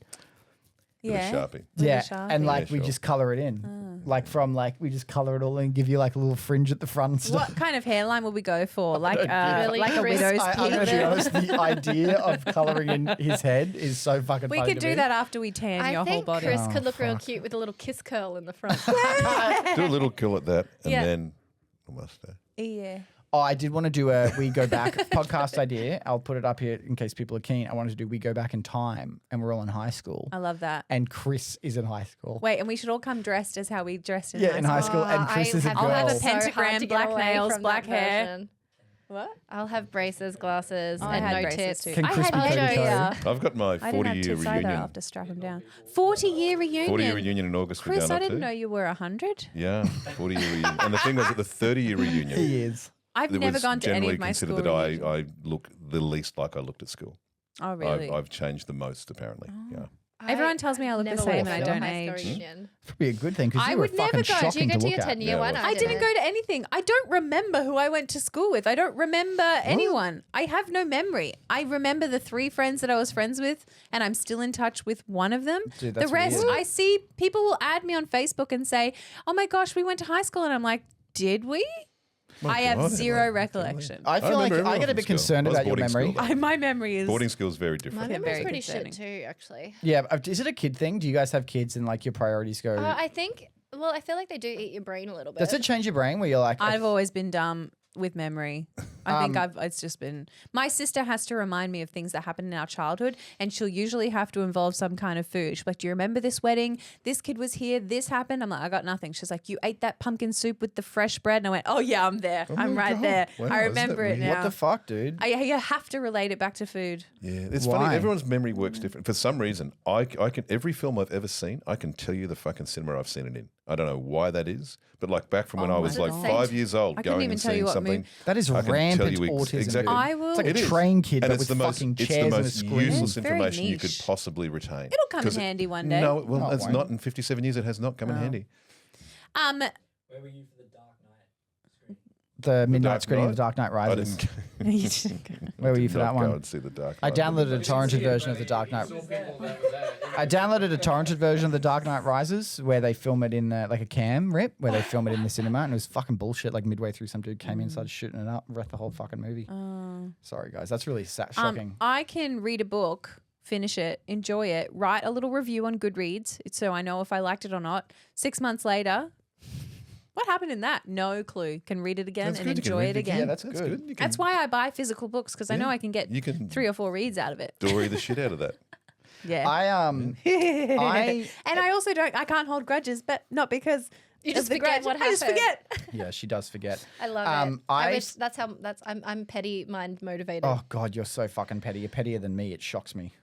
Yeah. Sharpie. With a Yeah, Sharpie. and like Yeah, we sure. just color it in, like from like we just color it all in, give you like a little fringe at the front and stuff. What kind of hairline will we go for? Like Really like a crisp. widow's I'm peak? gonna be honest. The idea of coloring in his head is so fucking. We funny could to do me. that after we tan I your whole think body. Chris Oh, could look real fuck. cute with a little kiss curl in the front. Do a little kill at that and Yeah. then a mustache. Yeah. Oh, I did want to do a We Go Back podcast idea. I'll put it up here in case people are keen. I wanted to do We Go Back in Time, and we're all in high school. I love that. And Chris is in high school. Wait, and we should all come dressed as how we dressed in in high school. And Chris is a girl. I'll have a So hard pentagram, to get black away nails, from black that hair. version. What? I'll have braces, glasses, I and had no braces tits. too. Can I Chris had be Cody braces. Ko? Yeah. I've got my I didn't have 40-year tits either. I'll reunion. have to strap them down. 40-year reunion. 40-year reunion in August. we're Chris, going I up didn't to. know you were 100. Yeah, 40-year reunion. And the thing was, at the 30-year reunion, He is. I've it never was gone to any generally of my considered school that reunions. I look the least like I looked at school. Oh, really? I've changed the most, apparently. Yeah. Everyone tells me I look the never same went and I to a don't high school age. reunion. Probably a good thing because I you were would never fucking go. Do you shocking go to to look your at. 10-year one? I didn't go to anything. I don't remember who I went to school with. I don't remember anyone. I have no memory. I remember the 3 friends that I was friends with, and I'm still in touch with one of them. Dude, the that's rest, weird. I see people will add me on Facebook and say, "Oh my gosh, we went to high school," and I'm like, "Did we?" I have God, zero like, recollection. I feel like remember I everyone get a from bit school. concerned I was about your boarding memory. school, though. My memory is Boarding school is very My different. memory's very pretty concerning. shit too, actually. Yeah, is it a kid thing? Do you guys have kids and like your priorities go? I think. Well, I feel like they do eat your brain a little bit. Does it change your brain where you're like, I've always been dumb with memory. I think it's just been. My sister has to remind me of things that happened in our childhood, and she'll usually have to involve some kind of food. She's like, "Do you remember this wedding? This kid was here. This happened." I'm like, "I got nothing." She's like, "You ate that pumpkin soup with the fresh bread," and I went, "Oh yeah, I'm there. I'm my right God. there. Wow, I isn't remember that it weird? now." what the fuck, dude? You have to relate it back to food. Yeah, it's Why? funny. Everyone's memory works different. For some reason, I can every film I've ever seen, I can tell you the fucking cinema I've seen it in. I don't know why that is, but like back from when I was my like God. 5 years old, I couldn't going even and tell you seeing what something. movie- That is I can tell rampant you autism. exactly. Dude. I will. It's like It a is. train kid, And but it's with the most, fucking it's the chairs and a most screen. useless Very information you could niche. possibly retain. It'll come in 'Cause handy one day. No, well, No, it it's won't. not. In 57 years, it has not come in handy. Where were you for the Dark Knight? The midnight Dark screening of Knight? Dark Knight I Rises. didn't. Where were you did for not that go one? and see the Dark I Knight. downloaded a torrented version of the Dark Knight. I downloaded a torrented version of the Dark Knight Rises where they film it in like a cam rip where they film it in the cinema, and it was fucking bullshit. Like midway through, some dude came in, started shooting it up, read the whole fucking movie. Sorry guys, that's really shocking. I can read a book, finish it, enjoy it, write a little review on Goodreads so I know if I liked it or not. 6 months later, what happened in that? No clue. Can read it again That's and good. You can enjoy read it it again. Yeah, that's That's good. good. You can That's why I buy physical books because I know I can get you can 3 or 4 reads out of it. dory the shit out of that. Yeah. I and I also I can't hold grudges, but not because You of just the forget grudge. what I just happened. forget. yeah, she does forget. I love it. I- I wish that's how I'm petty mind motivated. Oh god, you're so fucking petty. You're pettier than me. It shocks me,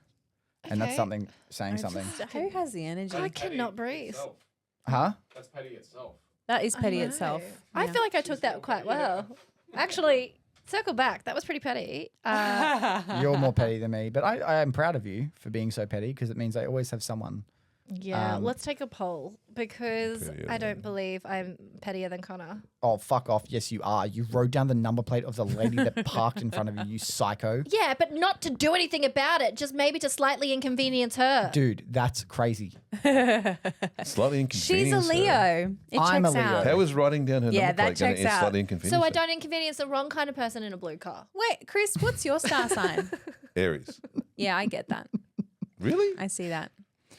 and that's Okay. something saying something. Who has the energy? I cannot breathe. Huh? That's petty itself. That is petty know. itself. I feel like I took that quite well. Actually, circle back. That was pretty petty. You're more petty than me, but I am proud of you for being so petty because it means I always have someone. Yeah, let's take a poll because Pettier I don't believe I'm pettier than Connor. Oh, fuck off. Yes, you are. You wrote down the number plate of the lady that parked in front of you, you psycho. Yeah, but not to do anything about it, just maybe to slightly inconvenience her. Dude, that's crazy. Slightly She's a inconvenienced. Leo. It I'm checks a Leo. out. How is writing down her Yeah, number that plate going checks to out. slightly inconvenience So I her? don't inconvenience the wrong kind of person in a blue car. Wait, Chris, what's your star sign? Aries. Yeah, I get that. Really? I see that.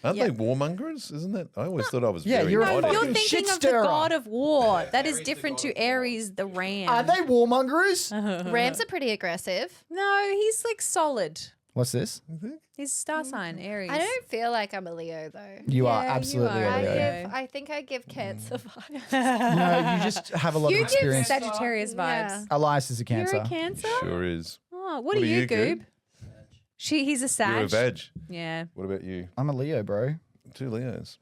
Aren't Yeah. they warmongers? Isn't that? I always thought I was Yeah, very you're a naughty. fucking You're thinking shit of the stirrer. god of war. That is different to Aries, the ram. Are they warmongers? Rams are pretty aggressive. No, he's like solid. What's this? His star sign, Aries. I don't feel like I'm a Leo though. You are Yeah, you absolutely are. a Leo. I think I give Cancer vibes. No, you just have a lot You of give experience. Sagittarius vibes. Yeah. Elias is a Cancer. You're a Cancer? Sure is. Oh, what are you, Goob? He's a Sag. You're a veg. Yeah, What about you? I'm a Leo, bro. 2 Leos.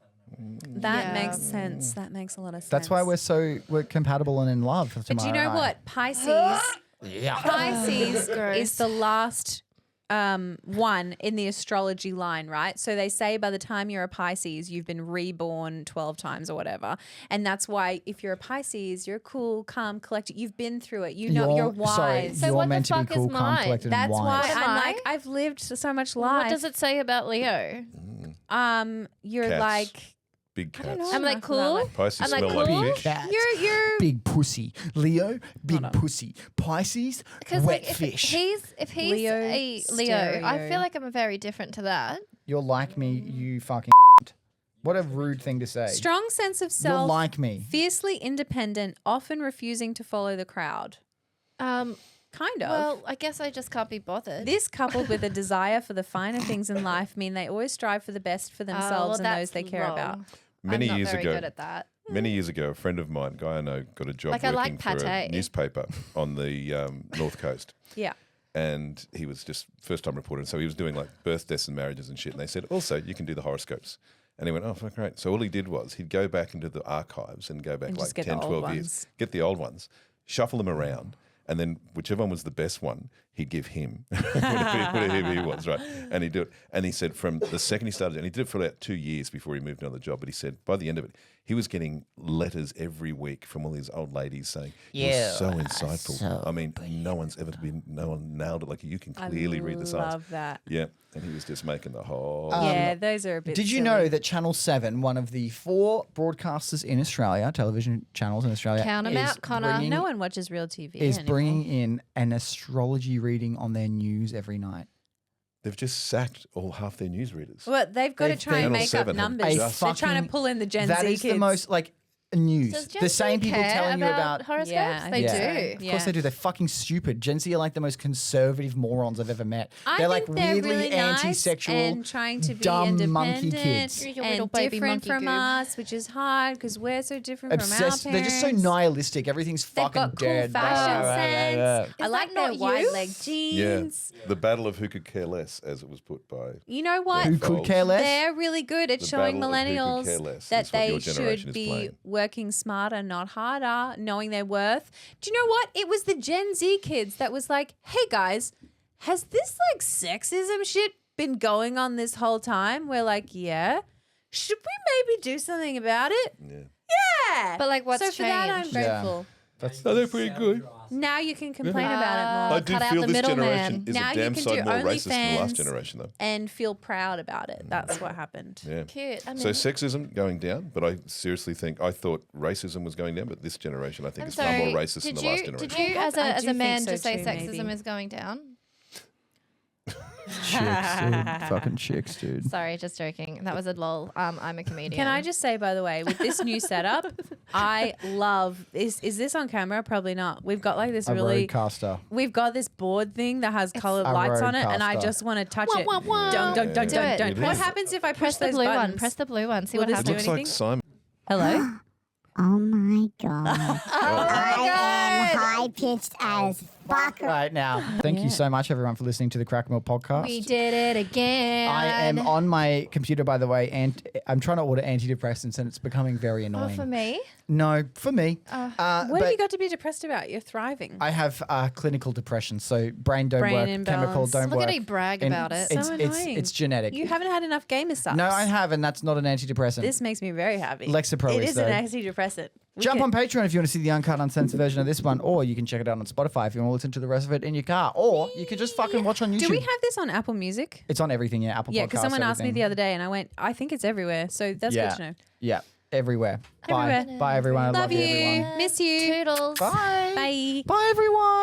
that Yeah. makes sense. That makes a lot of sense. That's why we're compatible and in love. But you know what? Pisces. Pisces is the last one in the astrology line, right? So they say by the time you're a Pisces, you've been reborn 12 times or whatever. And that's why if you're a Pisces, you're cool, calm, collected. You've been through it. You know, you're wise. Sorry, So you're what the meant to be fuck is cool, calm, mine? collected, That's and why wise. Am I'm I? like, I've lived so much life. What does it say about Leo? You're Cats. like, Big I don't cats. know. I'm like enough about cool. life. Pisces I'm like smell cool. like fish. Cat. You're Big pussy. Leo, big pussy. Pisces, Because wet like if fish. he's Leo a Leo, I stereo. feel like I'm very different to that. You're like me, you fucking. What a rude thing to say. strong sense of You're self. like me. Fiercely independent, often refusing to follow the crowd. Kind of. Well, I guess I just can't be bothered. This coupled with a desire for the finer things in life mean they always strive for the best for themselves and those they care about. Many I'm not years very ago, good at that. many years ago, a friend of mine, guy I know, got a job Like, I working like for a pate. newspaper on the North Coast. Yeah. And he was just first-time reporter. So he was doing like birth, deaths and marriages and shit. And they said, also, you can do the horoscopes. And he went, oh, fuck, great. So all he did was he'd go back into the archives and go back And like just get 10, the old 12 years, ones. get the old ones, shuffle them around. And then whichever one was the best one, he'd give him whatever he was, right? And he'd do it. And he said from the second he started, and he did it for about 2 years before he moved on the job, but he said by the end of it, he was getting letters every week from all these old ladies saying, you're so insightful. I mean, no one nailed it like you can clearly read the signs. I love that. Yeah. And he was just making the whole... Yeah, those are a bit Did you silly. know that Channel 7, one of the 4 broadcasters in Australia, television channels in Australia, Count 'em is out, Connor. bringing- No one watches real TV is anymore. bringing in an astrology reading on their news every night. They've just sacked half their newsreaders. Well, they've got to They've try and Channel make up 7 have numbers. just- They're trying to pull in the Gen That Z is kids. the most news. Does Gen The Z same people care telling you about horoscopes? Yeah, I they think do. so. Of course they do. They're fucking stupid. Gen Z are like the most conservative morons I've ever met. They're like think they're weirdly really nice anti-sexual, and trying to be dumb monkey independent kids. You're your and little baby different monkey from goo. us, which is hard because we're so different from our Obsessed. parents. They're just so nihilistic. Everything's They've fucking got cool dead. fashion Blah, blah, blah, sense. blah. I Is like that their not wide you? leg Yeah. jeans. The battle of who could care less, as it was put by... You know what? Who could care less? They're really good at The showing battle of who could millennials care less that is what your they generation should is be playing. working smarter, not harder, knowing their worth. Do you know what? It was the Gen Z kids that was like, hey guys, has this like sexism shit been going on this whole time? We're like, yeah. Should we maybe do something about it? Yeah. Yeah. But, like, what's so for that, I'm changed? grateful. Oh, they're pretty good. Now you can complain about it more. I do cut out feel the this middleman. generation is Now a you damn can side do more racist than the last OnlyFans. generation, though. And feel proud about it. That's what happened. Yeah. Cute. I mean, So sexism going down, but I seriously think I thought racism was going down, but this generation I think I'm is far sorry. more racist than the last generation. Did you, as I a do man, think so just say too, sexism maybe. is going down? Chicks, dude. Fucking chicks, dude. Sorry, just joking. That was a lol. I'm a comedian. Can I just say, by the way, with this new setup, I love is this on camera? Probably not. We've got like this A really roadcaster. we've got this board thing that has colored A lights on it, and I roadcaster. just want to touch Wah, it. wah, wah. Dun, dun, dun, Do dun, it. dun. It What is. happens if I press push the those blue buttons? one? Press the blue one. See Will what this happens. do Looks like anything? Simon. Hello. Oh my god. Oh my I am god! high pitched as fuck. Right now, thank you so much, everyone, for listening to the CrackerMilk Podcast. We did it again. I am on my computer, by the way, and I'm trying to order antidepressants, and it's becoming very Oh, annoying. for me? No, for me. What but have you got to be depressed about? You're thriving. I have clinical depression, so brain don't Brain work, imbalance. chemical don't Look work. at you brag and about it. It's, So it's, annoying. it's genetic. You haven't had enough gamer stuff. No, I have, and that's not an antidepressant. This makes me very happy. Lexapro It is, is though. an antidepressant. We Jump can- on Patreon if you want to see the uncut, uncensored version of this one, or you can check it out on Spotify if you want to listen to the rest of it in your car, or you could just fucking watch on YouTube. Do we have this on Apple Music? It's on everything, yeah. Apple Yeah, Podcasts, because someone asked me everything. the other day, and I went, I think it's everywhere. So that's yeah. good to know. Yeah, everywhere. Everywhere. Bye, everyone. I love Love you, you. everyone. Miss you. Toodles. Bye. Bye. Bye, everyone.